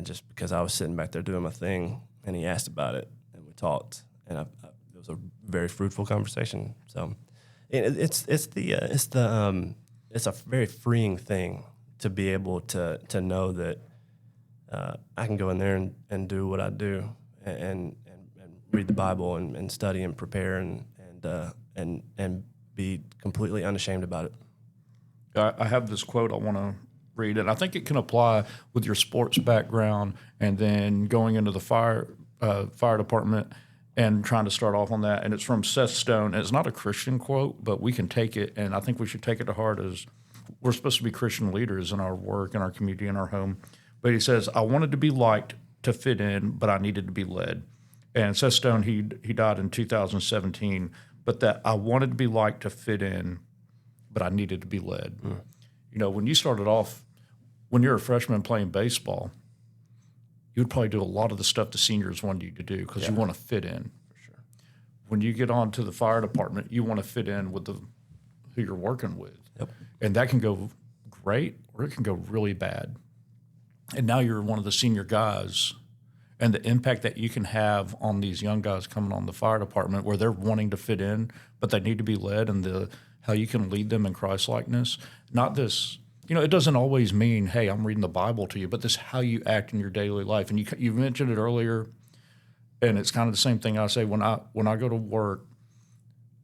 just because I was sitting back there doing my thing, and he asked about it, and we talked, and it was a very fruitful conversation. So, it's a very freeing thing to be able to know that I can go in there and do what I do, and read the Bible and study and prepare and be completely unashamed about it. I have this quote I want to read, and I think it can apply with your sports background and then going into the fire department and trying to start off on that. And it's from Seth Stone. And it's not a Christian quote, but we can take it, and I think we should take it to heart as we're supposed to be Christian leaders in our work, in our community, in our home. But he says, I wanted to be liked to fit in, but I needed to be led. And Seth Stone, he died in 2017, but that I wanted to be liked to fit in, but I needed to be led. You know, when you started off, when you're a freshman playing baseball, you would probably do a lot of the stuff the seniors wanted you to do because you want to fit in. For sure. When you get on to the fire department, you want to fit in with who you're working with. Yep. And that can go great or it can go really bad. And now you're one of the senior guys, and the impact that you can have on these young guys coming on the fire department where they're wanting to fit in, but they need to be led, and how you can lead them in Christ-likeness. Not this, you know, it doesn't always mean, hey, I'm reading the Bible to you, but this how you act in your daily life. And you mentioned it earlier, and it's kind of the same thing I say when I go to work.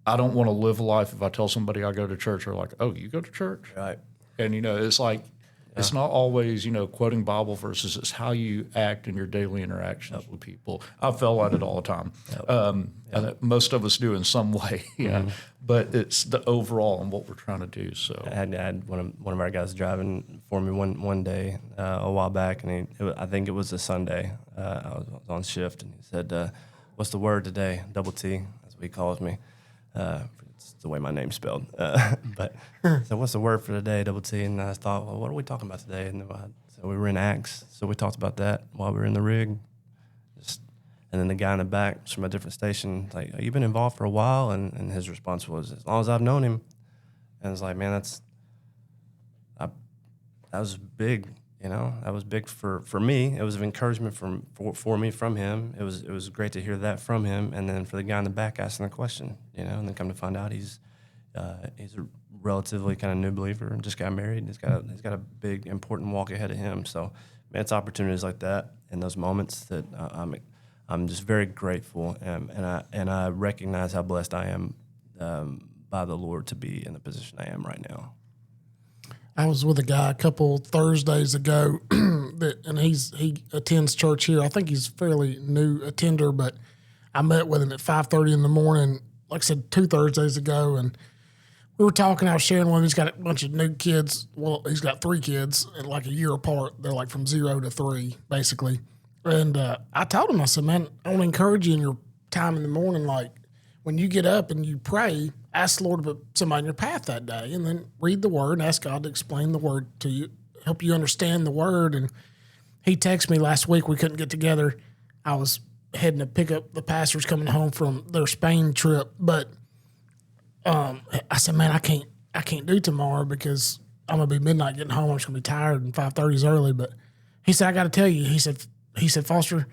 I don't want to live a life if I tell somebody I go to church, they're like, oh, you go to church? Right. And, you know, it's like, it's not always, you know, quoting Bible verses. It's how you act in your daily interactions with people. I fell at it all the time. And most of us do in some way, but it's the overall and what we're trying to do. So I had one of our guys driving for me one day a while back, and I think it was a Sunday. I was on shift, and he said, "What's the word today?" Double T, that's what he calls me. It's the way my name's spelled. But so what's the word for today, Double T? And I thought, well, what are we talking about today? And so we were in Acts, so we talked about that while we were in the rig. And then the guy in the back was from a different station, like, "You've been involved for a while?" And his response was, "As long as I've known him." And I was like, man, that was big, you know. That was big for me. It was an encouragement for me from him. It was great to hear that from him. And then for the guy in the back asking the question, you know, and then come to find out he's a relatively kind of new believer and just got married. He's got a big important walk ahead of him. So, man, it's opportunities like that in those moments that I'm just very grateful, and I recognize how blessed I am by the Lord to be in the position I am right now. I was with a guy a couple Thursdays ago, and he attends church here. I think he's fairly new attender, but I met with him at 5:30 in the morning, like I said, 2 Thursdays ago, and we were talking. I was sharing with him. He's got a bunch of new kids. Well, he's got 3 kids, and like a year apart. They're like from 0 to 3, basically. And I told him, I said, man, I want to encourage you in your time in the morning, like when you get up and you pray, ask the Lord to put somebody in your path that day, and then read the Word and ask God to explain the Word to you, help you understand the Word. And he texted me last week. We couldn't get together. I was heading to pick up the pastors coming home from their Spain trip, but I said, man, I can't do tomorrow because I'm gonna be midnight getting home. I'm just gonna be tired, and 5:30 is early. But he said, I got to tell you, he said, Foster,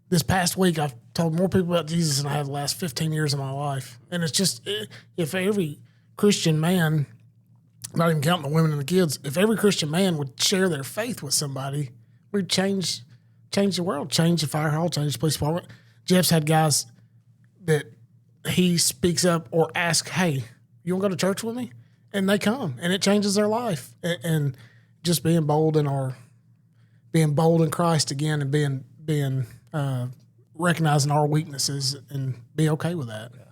this past week I've told more people about Jesus than I have the last 15 years of my life. And it's just, if every Christian man, not even counting the women and the kids, if every Christian man would share their faith with somebody, we'd change the world, change the fire hall, change the police department. Jeff's had guys that he speaks up or asks, hey, you want to go to church with me? And they come, and it changes their life. And just being bold in Christ again, and being recognizing our weaknesses and be okay with that. Yeah.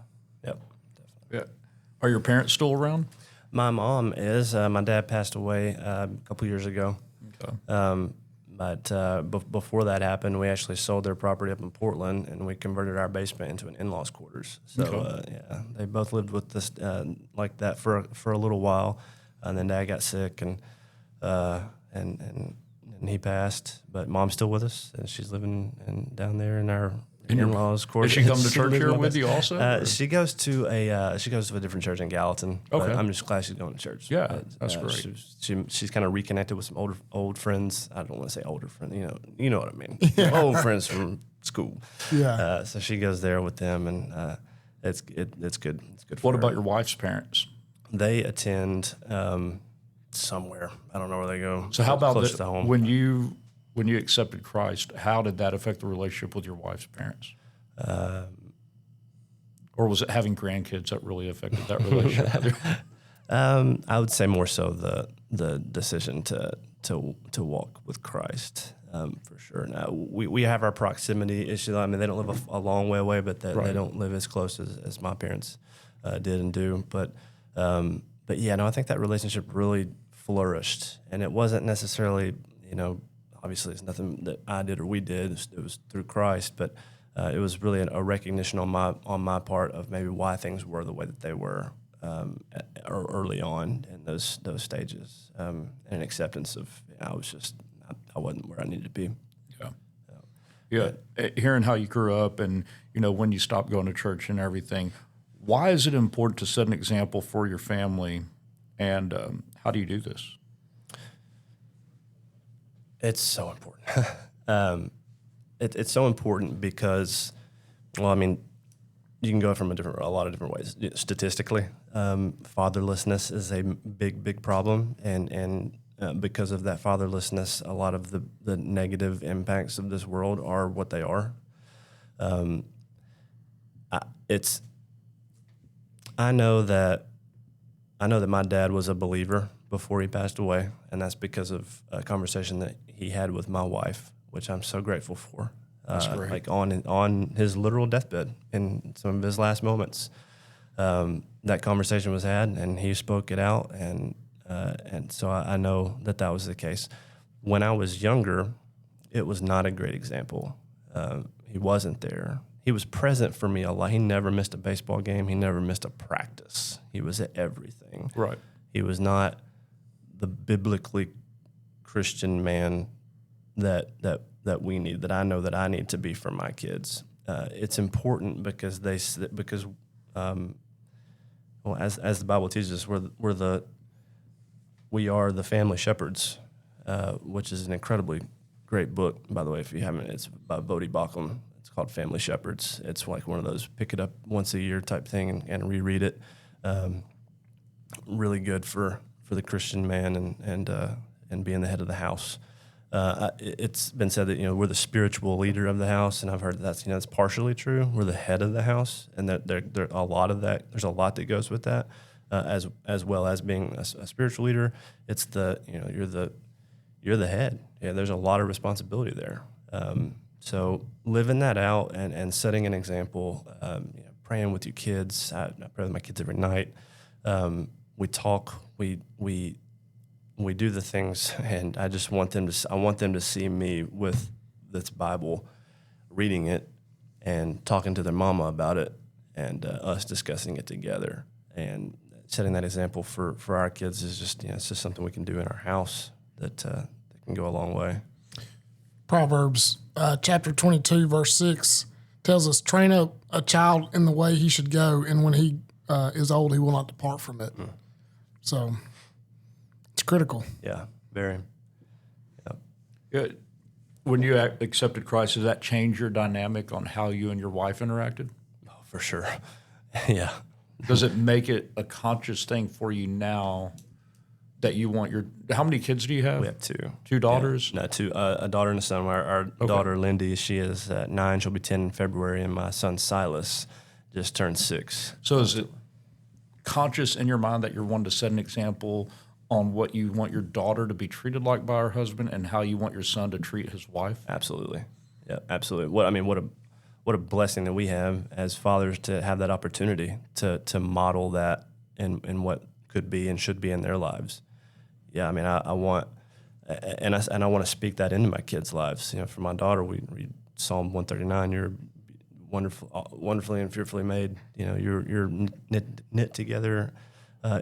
Yep. yeah. Are your parents still around? My mom is. My dad passed away a couple years ago. Okay. But before that happened, we actually sold their property up in Portland, and we converted our basement into an in-laws quarters. So they both lived with this like that for a little while, and then Dad got sick, and he passed. But Mom's still with us, and she's living down there in our in-laws quarters. Does she come to church here with you also? She goes to a different church in Gallatin. Okay. But I'm just glad she's going to church. Yeah, that's great. She's kind of reconnected with some old friends. I don't want to say older friends. You know what I mean. Old friends from school. Yeah. So she goes there with them, and it's good. It's good. For What her. about your wife's parents? They attend somewhere. I don't know where they go. So how about close to home. when you accepted Christ, how did that affect the relationship with your wife's parents? Or was it having grandkids that really affected that relationship? I would say more so the decision to walk with Christ, for sure. Now we have our proximity issue. I mean, they don't live a long way away, but they don't live as close as my parents did and do. But yeah, no, I think that relationship really flourished, and it wasn't necessarily obviously it's nothing that I did or we did. It was through Christ, but it was really a recognition on my part of maybe why things were the way that they were early on in those stages, and an acceptance of I wasn't where I needed to be. Yeah. Hearing how you grew up and, when you stopped going to church and everything, why is it important to set an example for your family, and how do you do this? It's so important. It's so important because, well, I mean, you can go from a lot of different ways. Statistically, fatherlessness is a big problem, and because of that fatherlessness, a lot of the negative impacts of this world are what they are. I know that my dad was a believer before he passed away, and that's because of a conversation that he had with my wife, which I'm so grateful for. That's great. Like on his literal deathbed in some of his last moments, that conversation was had, and he spoke it out, and so I know that was the case. When I was younger, it was not a great example. He wasn't there. He was present for me a lot. He never missed a baseball game. He never missed a practice. He was at everything. Right. He was not the biblically Christian man that we need, that I know that I need to be for my kids. It's important because as the Bible teaches us, we are the family shepherds, which is an incredibly great book, by the way. If you haven't, it's by Bodie Baucham. It's called Family Shepherds. It's like one of those pick it up once a year type thing and reread it. Really good for the Christian man and being the head of the house. It's been said that we're the spiritual leader of the house, and I've heard that's partially true. We're the head of the house, and that there a lot of that. There's a lot that goes with that, as well as being a spiritual leader. It's you're the head. Yeah, there's a lot of responsibility there. So living that out and setting an example, praying with your kids. I pray with my kids every night. We talk. We do the things, and I just want them to see me with this Bible, reading it, and talking to their mama about it, and us discussing it together, and setting that example for our kids is just it's just something we can do in our house that can go a long way. Proverbs chapter 22, verse 6 tells us, train up a child in the way he should go, and when he is old, he will not depart from it. So it's critical. Yeah, very. Yeah. When you accepted Christ, does that change your dynamic on how you and your wife interacted? Oh, for sure. Yeah. Does it make it a conscious thing for you now that you want how many kids do you have? We have two. Two daughters? Yeah. No, two. A daughter and a son. Our daughter, Lindy, she is 9. She'll be 10 in February, and my son, Silas, just turned 6. So is it conscious in your mind that you're wanting to set an example on what you want your daughter to be treated like by her husband and how you want your son to treat his wife? Absolutely. Yeah, absolutely. What a blessing that we have as fathers to have that opportunity to model that in what could be and should be in their lives. Yeah, I mean, I want to speak that into my kids' lives. For my daughter, we read Psalm 139. You're wonderfully and fearfully made. You're knit together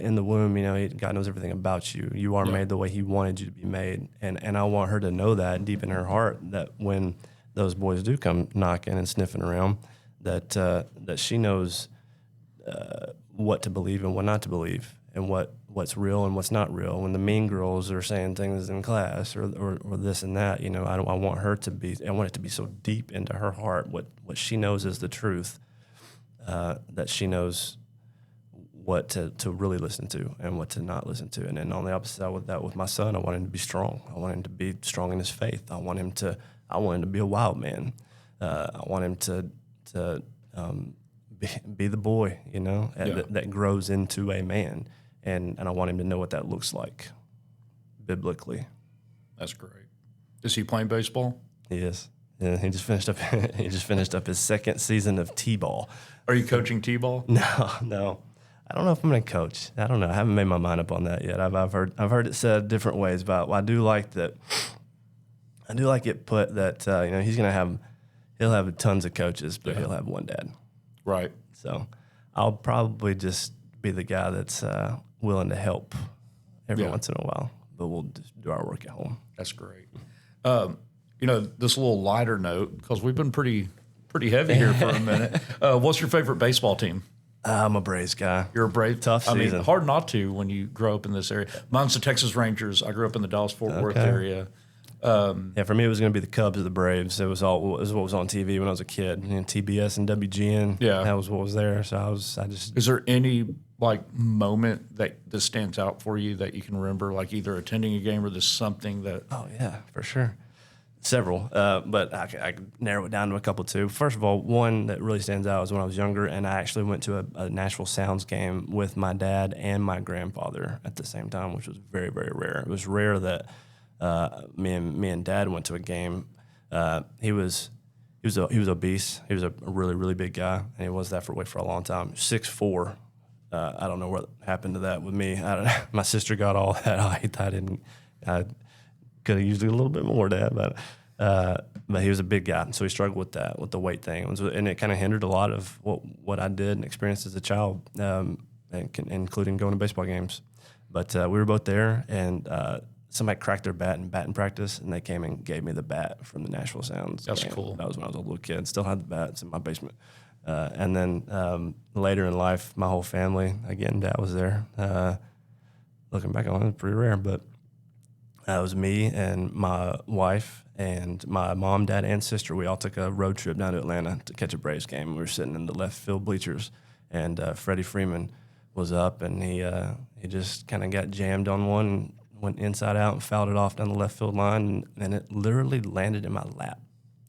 in the womb. God knows everything about you. You are made the way He wanted you to be made, and I want her to know that deep in her heart, that when those boys do come knocking and sniffing around, that she knows what to believe and what not to believe, and what's real and what's not real. When the mean girls are saying things in class or this and that, I want it to be so deep into her heart what she knows is the truth, that she knows what to really listen to and what to not listen to. And then on the opposite side with that, with my son, I want him to be strong. I want him to be strong in his faith. I want him to be a wild man. I want him to be the boy, that grows into a man. And I want him to know what that looks like biblically. That's great. Is he playing baseball? He is. Yeah, he just finished up his second season of T-ball. Are you coaching T-ball? No. I don't know if I'm going to coach. I don't know. I haven't made my mind up on that yet. I've heard it said different ways, but I do like that. I do like it put that he'll have tons of coaches, but he'll have one dad. Right. So I'll probably just be the guy that's willing to help every once in a while, but we'll just do our work at home. That's great. This little lighter note, because we've been pretty heavy here for a minute. What's your favorite baseball team? I'm a Braves guy. You're a Brave? Tough season. I mean, hard not to when you grow up in this area. Mine's the Texas Rangers. I grew up in the Dallas-Fort Worth area. For me, it was going to be the Cubs or the Braves. It was what was on TV when I was a kid. TBS and WGN. Yeah, that was what was there. So I just. Is there any moment that this stands out for you that you can remember, like either attending a game or there's something that? Oh yeah, for sure. Several, but I could narrow it down to a couple too. First of all, one that really stands out was when I was younger, and I actually went to a Nashville Sounds game with my dad and my grandfather at the same time, which was very, very rare. It was rare that me and Dad went to a game. He was obese. He was a really, really big guy, and he was that for a long time. 6'4". I don't know what happened to that with me. My sister got all that height. I could have used it a little bit more, Dad, but he was a big guy, so he struggled with that, with the weight thing, and it kind of hindered a lot of what I did and experienced as a child, including going to baseball games. But we were both there, and somebody cracked their bat in batting practice, and they came and gave me the bat from the Nashville Sounds. That's cool. That was when I was a little kid. Still had the bats in my basement. And then later in life, my whole family, again, Dad was there. Looking back on it, pretty rare, but it was me and my wife and my mom, dad, and sister. We all took a road trip down to Atlanta to catch a Braves game. We were sitting in the left field bleachers, and Freddie Freeman was up, and he just kind of got jammed on one and went inside out and fouled it off down the left field line, and it literally landed in my lap.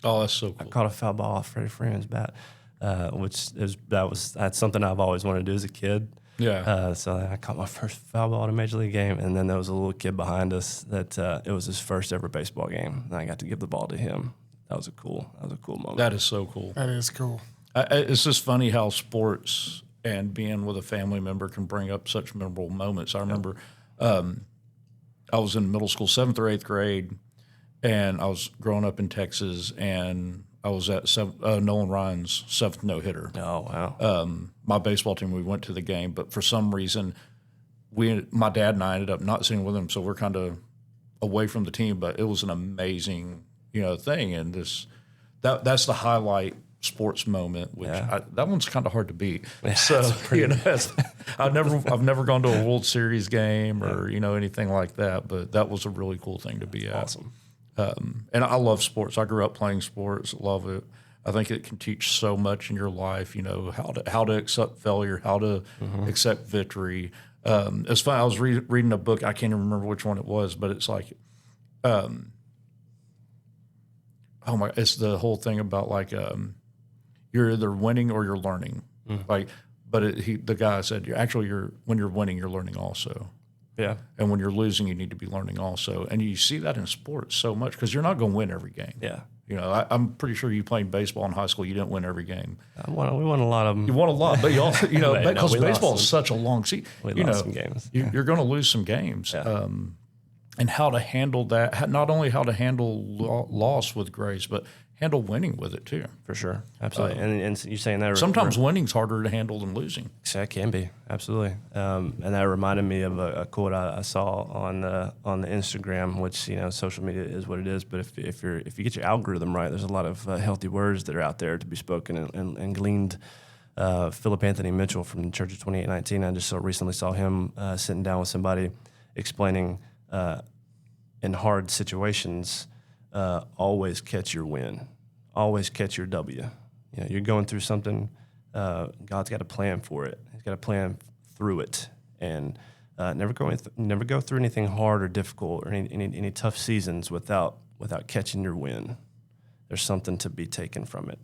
Oh, that's so cool. I caught a foul ball off Freddie Freeman's bat, that's something I've always wanted to do as a kid. Yeah. So I caught my first foul ball at a major league game, and then there was a little kid behind us that it was his first ever baseball game, and I got to give the ball to him. That was a cool moment. That is so cool. That is cool. It's just funny how sports and being with a family member can bring up such memorable moments. I remember I was in middle school, 7th or 8th grade, and I was growing up in Texas, and I was at Nolan Ryan's 7th no-hitter. Oh, wow. My baseball team, we went to the game, but for some reason, my dad and I ended up not sitting with him, so we're kind of away from the team, but it was an amazing, thing. And that's the highlight sports moment, which that one's kind of hard to beat. Yeah, so, I've never gone to a World Series game or, anything like that, but that was a really cool thing to be at. Awesome. And I love sports. I grew up playing sports, love it. I think it can teach so much in your life, how to accept failure, how to accept victory. It's fun. I was reading a book. I can't even remember which one it was, but it's like, it's the whole thing about you're either winning or you're learning. But the guy said, when you're winning, you're learning also. Yeah. And when you're losing, you need to be learning also. And you see that in sports so much because you're not going to win every game. Yeah. I'm pretty sure you played baseball in high school. You didn't win every game. We won a lot of them. You won a lot, but you also, because baseball is such a long season. We lost some games. You're going to lose some games. Yeah. And how to handle that, not only how to handle loss with grace, but handle winning with it too. For sure. Absolutely. And you're saying that. Sometimes winning's harder to handle than losing. That can be. Absolutely. And that reminded me of a quote I saw on the Instagram, which, social media is what it is. But if you get your algorithm right, there's a lot of healthy words that are out there to be spoken and gleaned. Philip Anthony Mitchell from the Church of 2819, I just recently saw him sitting down with somebody explaining in hard situations, always catch your win, always catch your W. You're going through something. God's got a plan for it. He's got a plan through it, and never go through anything hard or difficult or any tough seasons without catching your win. There's something to be taken from it,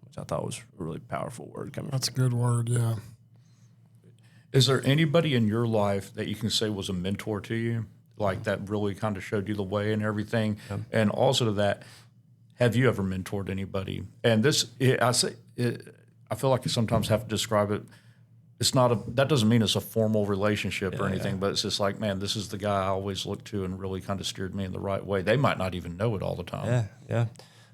which I thought was a really powerful word coming. That's a good word. Yeah. Is there anybody in your life that you can say was a mentor to you? Like that really kind of showed you the way and everything. Yeah. And also to that, have you ever mentored anybody? And I feel like you sometimes have to describe it it's not that doesn't mean it's a formal relationship or anything, but it's just like, man, this is the guy I always looked to and really kind of steered me in the right way. They might not even know it all the time. Yeah.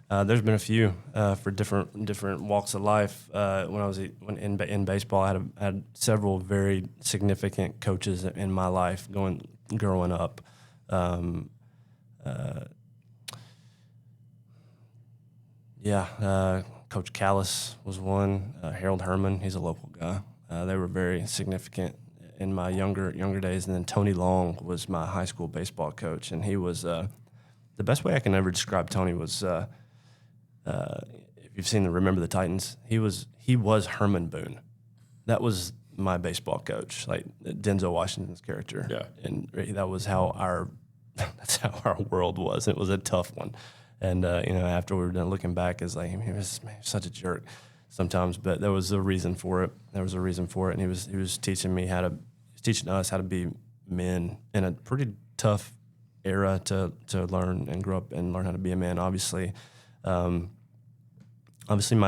There's been a few for different walks of life. When I was in baseball, I had several very significant coaches in my life growing up. Coach Callis was one. Harold Herman, he's a local guy. They were very significant in my younger days. And then Tony Long was my high school baseball coach, and he was the best way I can ever describe Tony was if you've seen the Remember the Titans, he was Herman Boone. That was my baseball coach, like Denzel Washington's character. Yeah, and that was how that's how our world was. It was a tough one. And, after we were done looking back, it's like, he was such a jerk sometimes, but there was a reason for it. And he was teaching us how to be men in a pretty tough era to learn and grow up and learn how to be a man. Obviously, my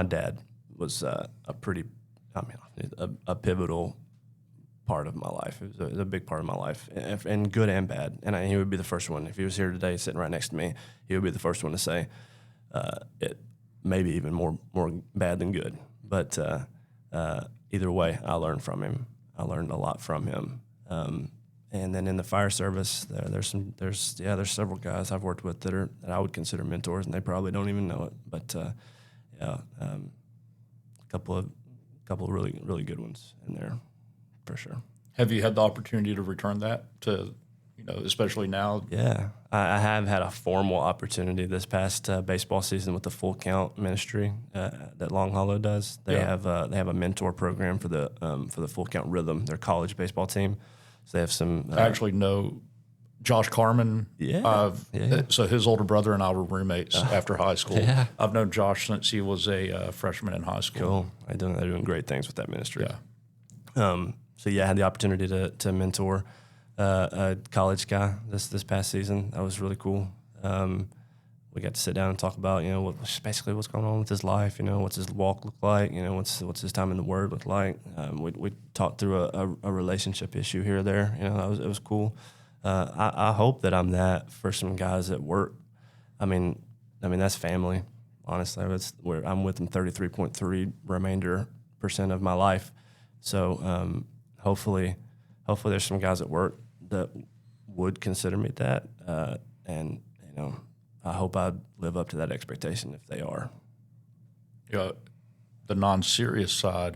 dad was a pivotal part of my life. It was a big part of my life, and good and bad. And he would be the first one. If he was here today, sitting right next to me, he would be the first one to say it maybe even more bad than good. But either way, I learned from him. I learned a lot from him. And then in the fire service, there's several guys I've worked with that I would consider mentors, and they probably don't even know it. But a couple of really really good ones in there. For sure. Have you had the opportunity to return that to, especially now? Yeah, I have had a formal opportunity this past baseball season with the Full Count ministry that Long Hollow does. They have a mentor program for the Full Count Rhythm, their college baseball team. So they have some. I actually know Josh Carman. Yeah. So his older brother and I were roommates after high school. Yeah. I've known Josh since he was a freshman in high school. Cool. They're doing great things with that ministry. Yeah. So I had the opportunity to mentor a college guy this past season. That was really cool. We got to sit down and talk about basically what's going on with his life. What's his walk look like. What's his time in the Word look like. We talked through a relationship issue here or there. It was cool. I hope that I'm that for some guys at work. I mean that's family. Honestly, I'm with them 33.3% of my life. So hopefully there's some guys at work that would consider me that, and I hope I live up to that expectation if they are. The non-serious side,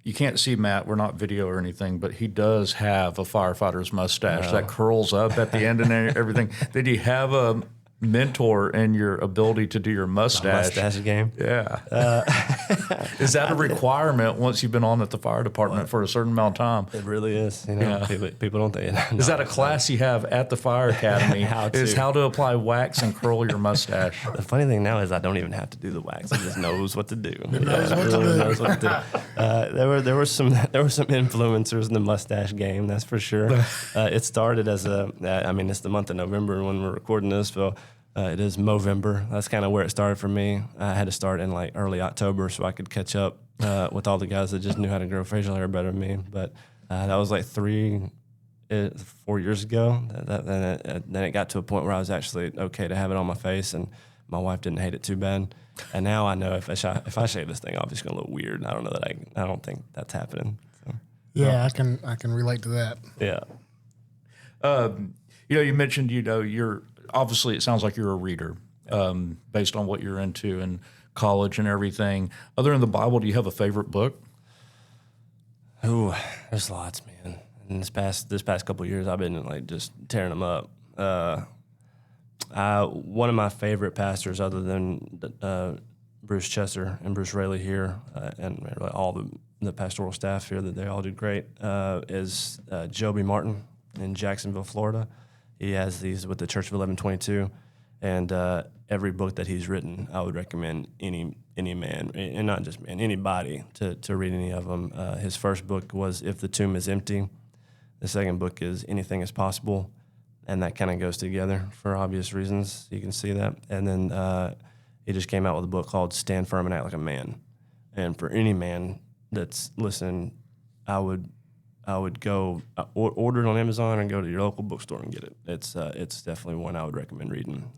you can't see Matt. We're not video or anything, but he does have a firefighter's mustache that curls up at the end and everything. Did he have a mentor in your ability to do your mustache game? Yeah. Is that a requirement once you've been on at the fire department for a certain amount of time? It really is. People don't think. Is that a class you have at the fire academy? How to apply wax and curl your mustache? The funny thing now is I don't even have to do the wax. It just knows what to do. Knows what to do. There were some influencers in the mustache game. That's for sure. It started as it's the month of November when we're recording this, so. It is Movember. That's kind of where it started for me. I had to start in like early October so I could catch up with all the guys that just knew how to grow facial hair better than me. But that was like 4 years ago. Then it got to a point where I was actually okay to have it on my face, and my wife didn't hate it too bad. And now I know if I shave this thing off, it's gonna look weird. I don't know that I don't think that's happening. So. Yeah, I can relate to that. Yeah. You mentioned you're. Obviously, it sounds like you're a reader based on what you're into in college and everything. Other than the Bible, do you have a favorite book? Ooh, there's lots, man. In this past couple of years, I've been like just tearing them up. One of my favorite pastors, other than Bruce Chesser and Bruce Raley here, and really all the pastoral staff here, that they all do great, is Joby Martin in Jacksonville, Florida. He has these with the Church of 1122, and every book that he's written, I would recommend any man, and not just man, anybody to read any of them. His first book was If the Tomb is Empty. The second book is Anything is Possible, and that kind of goes together for obvious reasons. You can see that. And then he just came out with a book called Stand Firm and Act Like a Man. And for any man that's listening, I would go order it on Amazon and go to your local bookstore and get it. It's definitely one I would recommend reading.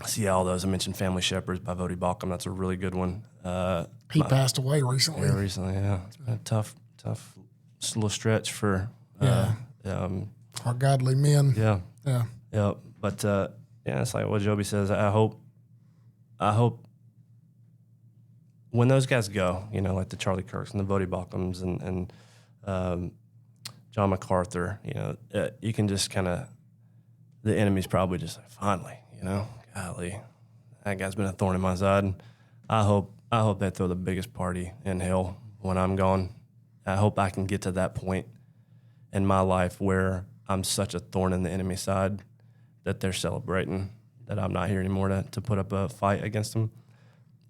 See all those. I mentioned Family Shepherds by Vodi Balcom. That's a really good one. He passed away recently. Yeah, recently, yeah. It's been a tough little stretch for Our godly men. Yeah. Yeah. But it's like what Joby says. I hope when those guys go, like the Charlie Kirks and the Vodi Balcoms and John MacArthur, you can just kind of, the enemy's probably just like, finally, golly, that guy's been a thorn in my side. I hope they throw the biggest party in hell when I'm gone. I hope I can get to that point in my life where I'm such a thorn in the enemy's side that they're celebrating that I'm not here anymore to put up a fight against them.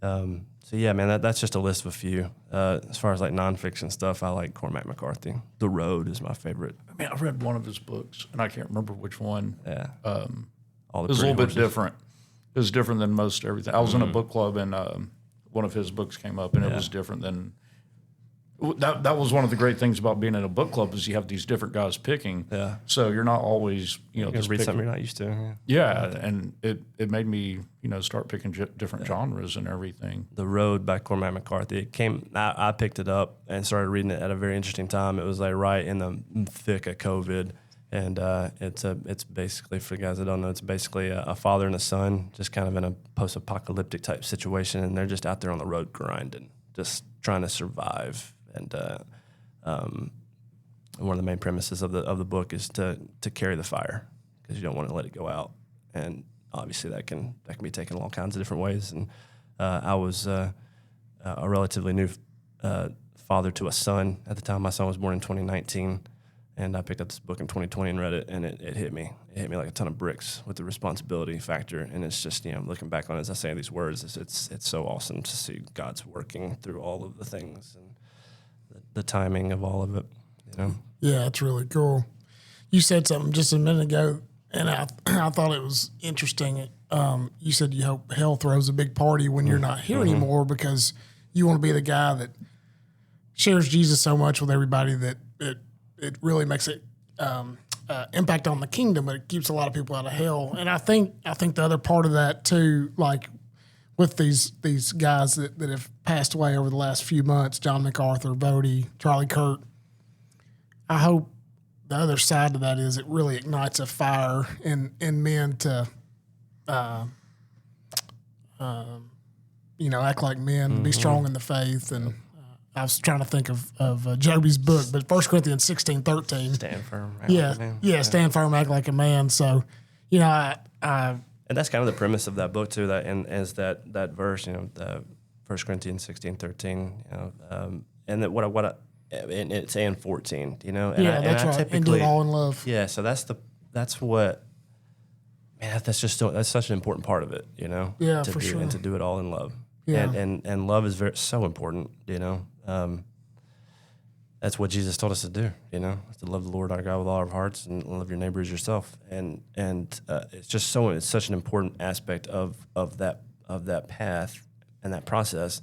So yeah, man, that's just a list of a few. As far as like nonfiction stuff, I like Cormac McCarthy. The Road is my favorite. I mean, I read one of his books, and I can't remember which one. Yeah. It was a little bit different. It was different than most everything. I was in a book club, and one of his books came up, and it was different than. That was one of the great things about being in a book club is you have these different guys picking. Yeah. So you're not always, You just read picking. something you're not used to. Yeah, and it made me, start picking different genres and everything. The Road by Cormac McCarthy. I picked it up and started reading it at a very interesting time. It was like right in the thick of COVID. And it's basically, for guys that don't know, it's basically a father and a son just kind of in a post-apocalyptic type situation. And they're just out there on the road grinding, just trying to survive. And one of the main premises of the book is to carry the fire because you don't want to let it go out. And obviously that can be taken in all kinds of different ways. And I was a relatively new father to a son at the time. My son was born in 2019, and I picked up this book in 2020 and read it, and it hit me. It hit me like a ton of bricks with the responsibility factor. And it's just looking back on it as I say these words, it's so awesome to see God's working through all of the things and the timing of all of it. Yeah, it's really cool. You said something just a minute ago, and I thought it was interesting. You said you hope hell throws a big party when you're not here anymore because you want to be the guy that shares Jesus so much with everybody that it really makes it impact on the kingdom, but it keeps a lot of people out of hell. And I think the other part of that too, like with these guys that have passed away over the last few months, John MacArthur, Vodi, Charlie Kirk, I hope the other side of that is it really ignites a fire in men to, act like men, be strong in the faith. And I was trying to think of Joby's book, but 1 Corinthians 16:13. Stand firm. Stand firm, act like a man. So, and that's kind of the premise of that book too. And that verse, the 1 Corinthians 16:13, and that and it's and 14, that's right. And do it all in love. Yeah, so that's such an important part of it, Yeah, for sure. And to do it all in love. Yeah. And love is so important, That's what Jesus told us to do, to love the Lord our God with all our hearts and love your neighbor as yourself. And it's just it's such an important aspect of that path and that process.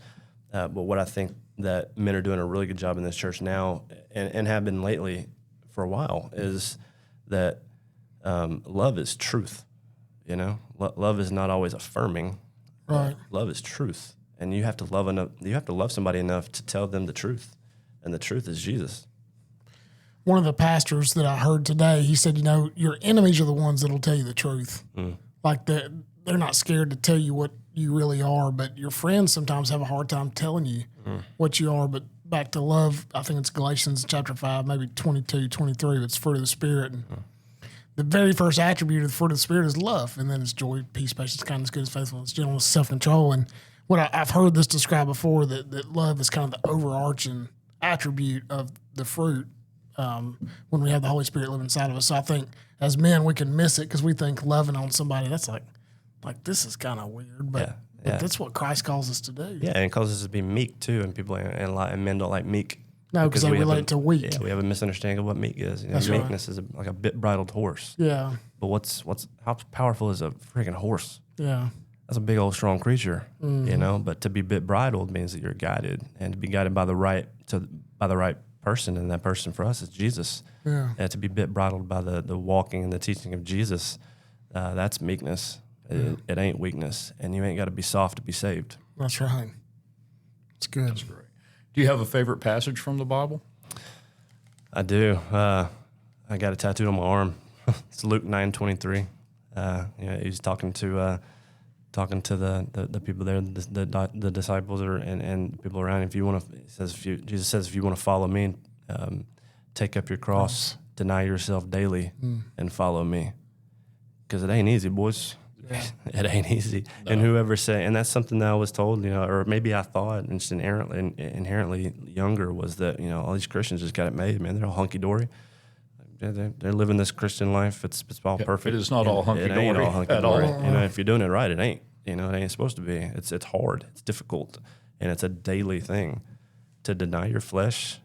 But what I think that men are doing a really good job in this church now and have been lately for a while is that love is truth, Love is not always affirming. Right. Love is truth. And you have to love enough. You have to love somebody enough to tell them the truth. And the truth is Jesus. One of the pastors that I heard today, he said, your enemies are the ones that'll tell you the truth. Like they're not scared to tell you what you really are, but your friends sometimes have a hard time telling you what you are. But back to love, I think it's Galatians chapter 5, maybe 22, 23, it's fruit of the Spirit. And the very first attribute of the fruit of the Spirit is love. And then it's joy, peace, patience, kindness, goodness, faithfulness, gentleness, self-control. And what I've heard this described before, that love is kind of the overarching attribute of the fruit when we have the Holy Spirit living inside of us. So I think as men, we can miss it because we think loving on somebody, that's like this is kind of weird, but that's what Christ calls us to do. Yeah, and it calls us to be meek too, and people and men don't like meek. No, because they relate to weak. Yeah, we have a misunderstanding of what meek is. Meekness is like a bit bridled horse. Yeah. But how powerful is a freaking horse? Yeah. that's a big old strong creature, you know. But to be bit bridled means that you're guided, and to be guided by the right person, and that person for us is Jesus. Yeah. And to be bit bridled by the walking and the teaching of Jesus, that's meekness. It ain't weakness, and you ain't got to be soft to be saved. That's right. It's good. That's great. Do you have a favorite passage from the Bible? I do. I got it tattooed on my arm. It's Luke 9:23. He's talking to the people there, the disciples and people around. Jesus says, if you want to follow me, take up your cross, deny yourself daily, and follow me. Because it ain't easy, boys. Yeah. It ain't easy. No. And whoever said, and that's something that I was told, or maybe I thought, and just inherently younger, was that, all these Christians just got it made, man. They're all hunky-dory. They're living this Christian life. It's all perfect. It is not all hunky-dory. It ain't all hunky-dory. At all. If you're doing it right, it ain't. It ain't supposed to be. It's hard. It's difficult. And it's a daily thing. To deny your flesh,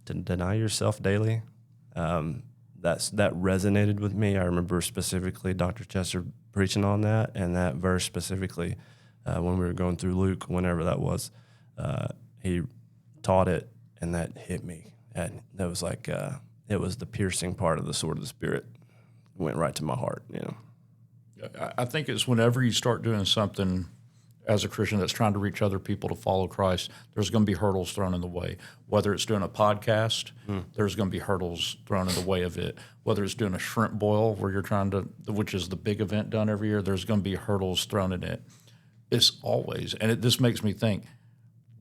to deny yourself daily, that resonated with me. I remember specifically Dr. Chester preaching on that, and that verse specifically, when we were going through Luke, whenever that was, he taught it, and that hit me. And that was like, it was the piercing part of the sword of the Spirit. It went right to my heart, I think it's whenever you start doing something as a Christian that's trying to reach other people to follow Christ, there's going to be hurdles thrown in the way. Whether it's doing a podcast, there's going to be hurdles thrown in the way of it. Whether it's doing a shrimp boil where you're which is the big event done every year, there's going to be hurdles thrown in it. It's always, and this makes me think,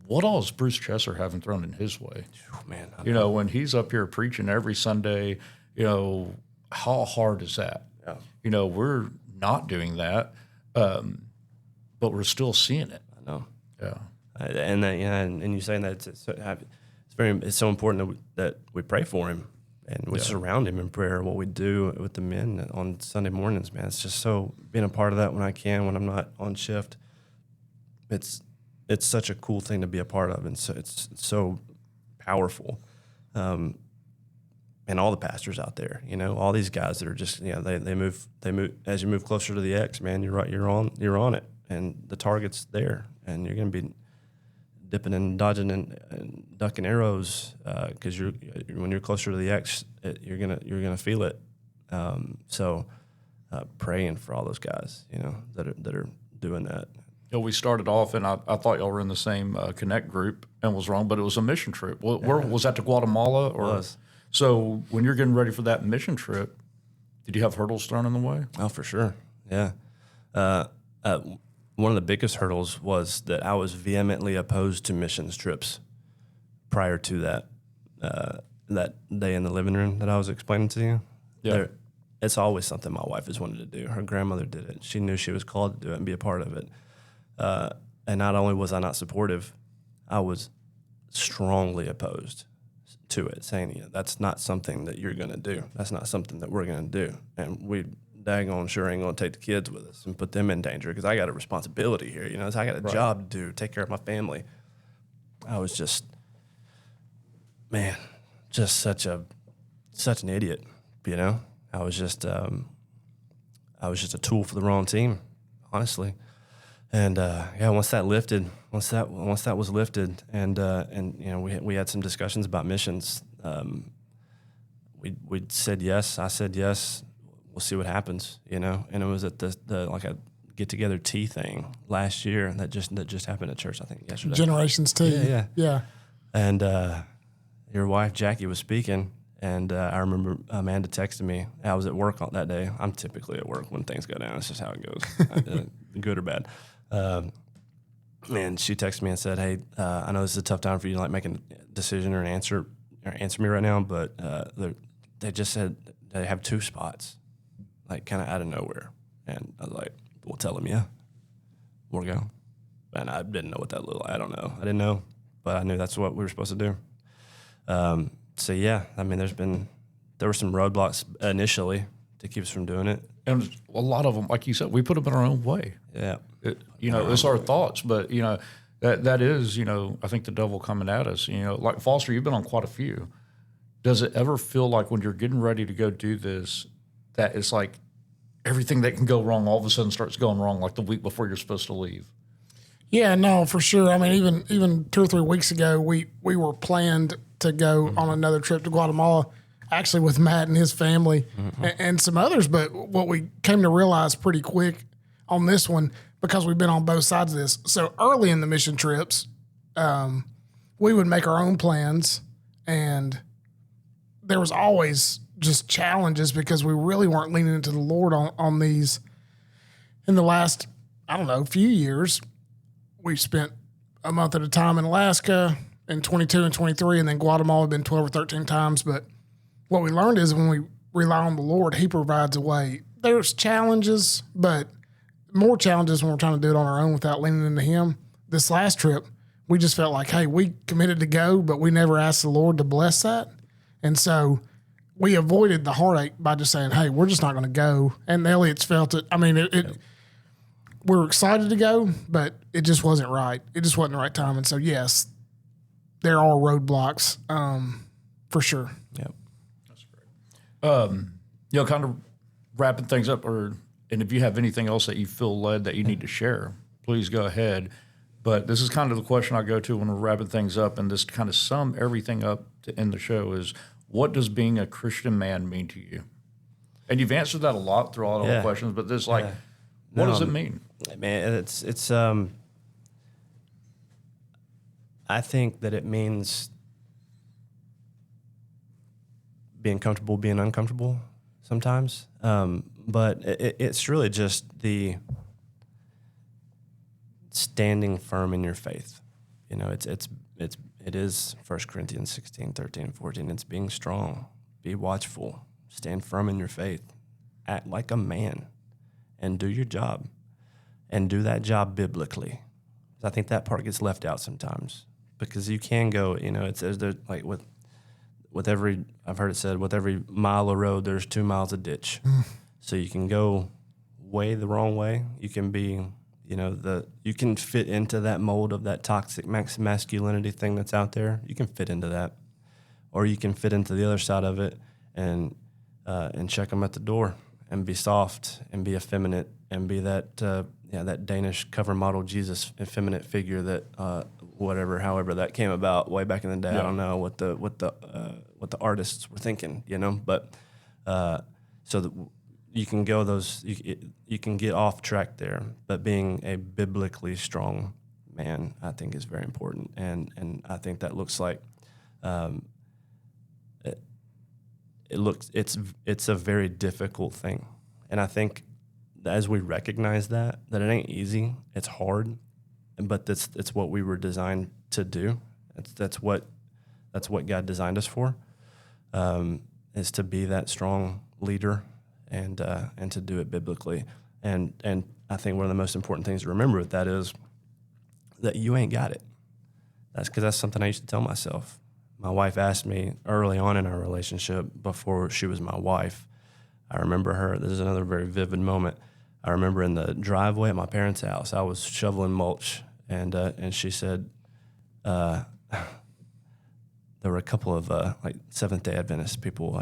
what all is Bruce Chesser having thrown in his way? Oh, man. When he's up here preaching every Sunday, how hard is that? Yeah. We're not doing that. But we're still seeing it. I know. Yeah. And you saying that it's so important that we pray for him and we surround him in prayer. What we do with the men on Sunday mornings, man, it's just so being a part of that when I can, when I'm not on shift. It's such a cool thing to be a part of, and so it's so powerful. And all the pastors out there, all these guys that are just, they move as you move closer to the X, man. You're right, you're on it. And the target's there, and you're going to be dipping and dodging and ducking arrows because when you're closer to the X, you're gonna feel it. So praying for all those guys, that are doing that. We started off, and I thought y'all were in the same Connect group, and was wrong, but it was a mission trip. Where was that, to Guatemala? Or? It was. So when you're getting ready for that mission trip, did you have hurdles thrown in the way? Oh, for sure. Yeah. One of the biggest hurdles was that I was vehemently opposed to missions trips prior to that day in the living room that I was explaining to you. Yeah. It's always something my wife has wanted to do. Her grandmother did it. She knew she was called to do it and be a part of it. And not only was I not supportive, I was strongly opposed to it, saying, that's not something that you're going to do. That's not something that we're going to do. And we daggone sure ain't going to take the kids with us and put them in danger because I got a responsibility here. So I got a job to do, take care of my family. I was just such an idiot, I was just a tool for the wrong team, honestly. And once that was lifted, and we had some discussions about missions. We said yes. I said yes. We'll see what happens, And it was at the like a get together tea thing last year that just happened at church. I think yesterday. Generations Tea. Yeah. And your wife Jackie was speaking, and I remember Amanda texted me. I was at work on that day. I'm typically at work when things go down. It's just how it goes, good or bad. And she texted me and said, "Hey, I know this is a tough time for you to make a decision or answer me right now, but they just said they have 2 spots, kind of out of nowhere." And I was like, "Well, tell them, yeah, we'll go." And I didn't know what that looked like. I don't know. I didn't know, but I knew that's what we were supposed to do. So yeah, there were some roadblocks initially to keep us from doing it. And a lot of them, like you said, we put them in our own way. Yeah. It's our thoughts, but, that is, I think the devil coming at us. Like Foster, you've been on quite a few. Does it ever feel like when you're getting ready to go do this, that it's like everything that can go wrong all of a sudden starts going wrong like the week before you're supposed to leave. Yeah, no, for sure. I mean, even 2 or 3 weeks ago, we were planned to go on another trip to Guatemala, actually with Matt and his family and some others. But what we came to realize pretty quick on this one, because we've been on both sides of this. So early in the mission trips, we would make our own plans, and there was always just challenges because we really weren't leaning into the Lord on these. In the last, I don't know, few years, we've spent a month at a time in Alaska in 22 and 23, and then Guatemala had been 12 or 13 times. But what we learned is when we rely on the Lord, he provides a way. There's challenges, but more challenges when we're trying to do it on our own without leaning into him. This last trip, we just felt like, hey, we committed to go, but we never asked the Lord to bless that. And so we avoided the heartache by just saying, hey, we're just not going to go. And the Elliott's felt it. I mean, we were excited to go, but it just wasn't right. It just wasn't the right time. And so, yes, there are roadblocks for sure. Yep. That's great. Kind of wrapping things up, and if you have anything else that you feel led that you need to share, please go ahead. But this is kind of the question I go to when we're wrapping things up, and this to kind of sum everything up to end the show is, what does being a Christian man mean to you? And you've answered that a lot throughout all the questions, but this what does it mean? Man, it's I think that it means being comfortable, being uncomfortable sometimes. But it's really just the standing firm in your faith. It is 1 Corinthians 16, 13, 14. It's being strong, be watchful, stand firm in your faith, act like a man, and do your job, and do that job biblically. I think that part gets left out sometimes, because you can go, it's like with every, I've heard it said, with every mile of road, there's 2 miles of ditch. So you can go way the wrong way. You can be, you can fit into that mold of that toxic masculinity thing that's out there. You can fit into that, or you can fit into the other side of it and check them at the door and be soft and be effeminate and be that that Danish cover model Jesus effeminate figure that however that came about way back in the day. Yeah. I don't know what the artists were thinking, but so that you can go you can get off track there, but being a biblically strong man, I think, is very important, and I think that looks like it's a very difficult thing, and I think as we recognize that it ain't easy, it's hard, but it's what we were designed to do. That's what God designed us for, is to be that strong leader and to do it biblically. And I think one of the most important things to remember with that is that you ain't got it. That's because that's something I used to tell myself. My wife asked me early on in our relationship, before she was my wife, I remember her, this is another very vivid moment. I remember in the driveway at my parents' house, I was shoveling mulch, and she said, there were a couple of Seventh-day Adventist people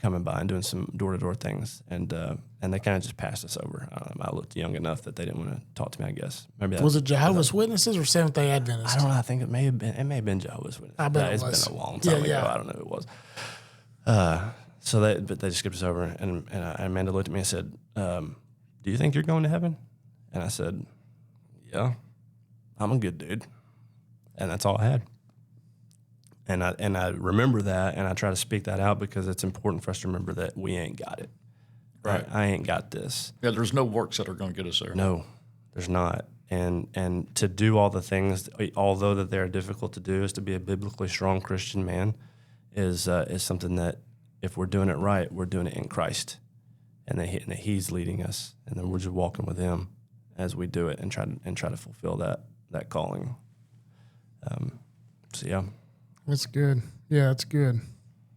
coming by and doing some door-to-door things, and they kind of just passed us over. I looked young enough that they didn't want to talk to me, I guess. Maybe was it Jehovah's Witnesses or Seventh-day Adventists? I don't know. I think it may have been Jehovah's Witnesses. I bet it's been a long time ago. I don't know who it was. But they just skipped us over, and Amanda looked at me and said, do you think you're going to heaven? And I said, yeah, I'm a good dude. And that's all I had. And I remember that, and I try to speak that out because it's important for us to remember that we ain't got it. Right? I ain't got this. Yeah, there's no works that are going to get us there. No, there's not. And to do all the things, although that they're difficult to do, is to be a biblically strong Christian man is something that, if we're doing it right, we're doing it in Christ, and that He's leading us, and then we're just walking with Him as we do it and try to fulfill that calling. So yeah. That's good. Yeah, it's good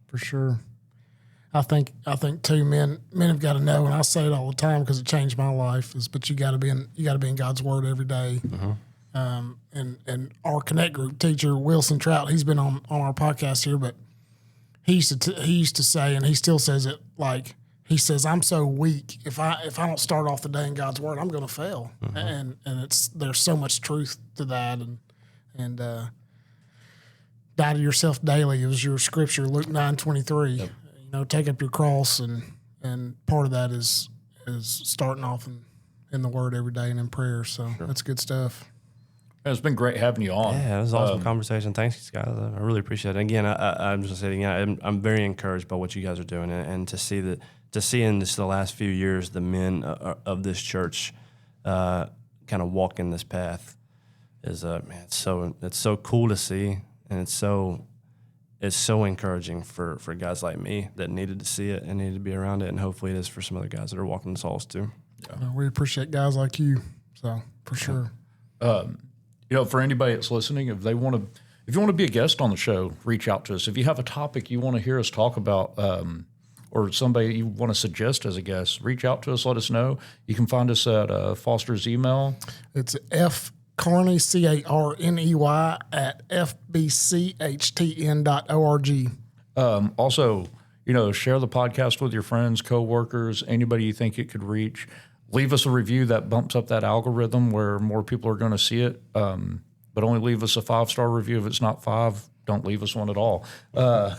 for sure. I think too, men have got to know, and I say it all the time because it changed my life. But you got to be in God's Word every day. Mm-hmm. And our Connect Group teacher Wilson Trout, he's been on our podcast here, but he used to say, and he still says it, like he says, I'm so weak. If I don't start off the day in God's word, I'm going to fail. And there's so much truth to that. And die to yourself daily is your scripture, Luke 9:23. Yep. Take up your cross, and part of that is starting off in the word every day and in prayer. So that's good stuff. It's been great having you on. Yeah, it was an awesome conversation. Thanks, guys. I really appreciate it. Again, I'm just saying, I'm very encouraged by what you guys are doing, and to see in the last few years the men of this church kind of walk in this path is it's so cool to see, and it's so encouraging for guys like me that needed to see it and needed to be around it, and hopefully it is for some other guys that are walking this halls too. Yeah. We appreciate guys like you, so for sure. For anybody that's listening, if you want to be a guest on the show, reach out to us. If you have a topic you want to hear us talk about, or somebody you want to suggest as a guest, reach out to us. Let us know. You can find us at Foster's email. It's fcarney, CARNEY at FBCHville.org. Also, share the podcast with your friends, coworkers, anybody you think it could reach. Leave us a review that bumps up that algorithm where more people are going to see it. But only leave us a 5-star review. If it's not 5, don't leave us one at all. But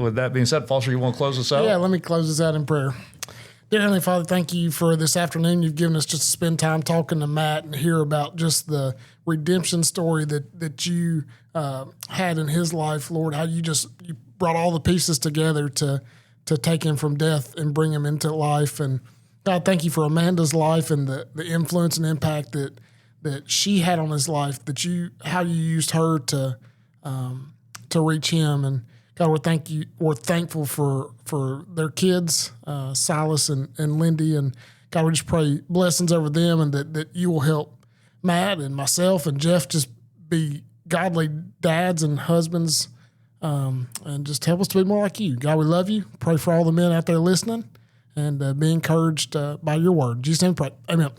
with that being said, Foster, you want to close us out? Yeah, let me close this out in prayer. Dear Heavenly Father, thank you for this afternoon. You've given us just to spend time talking to Matt and hear about just the redemption story that you had in his life, Lord, how you brought all the pieces together to take him from death and bring him into life. And God, thank you for Amanda's life and the influence and impact that she had on his life, how you used her to reach him. And God, we're thankful for their kids, Silas and Lindy. And God, we just pray blessings over them, and that you will help Matt and myself and Jeff just be godly dads and husbands, and just help us to be more like you. God, we love you. Pray for all the men out there listening, and be encouraged by your word. In Jesus' name we pray. Amen.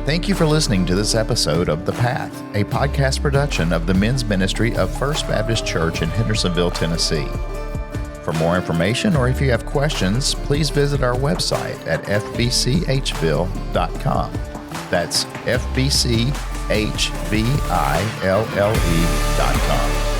Thank you for listening to this episode of The Path, a podcast production of the men's ministry of First Baptist Church in Hendersonville, Tennessee. For more information, or if you have questions, please visit our website at FBCHville.com. That's FBCHville.com.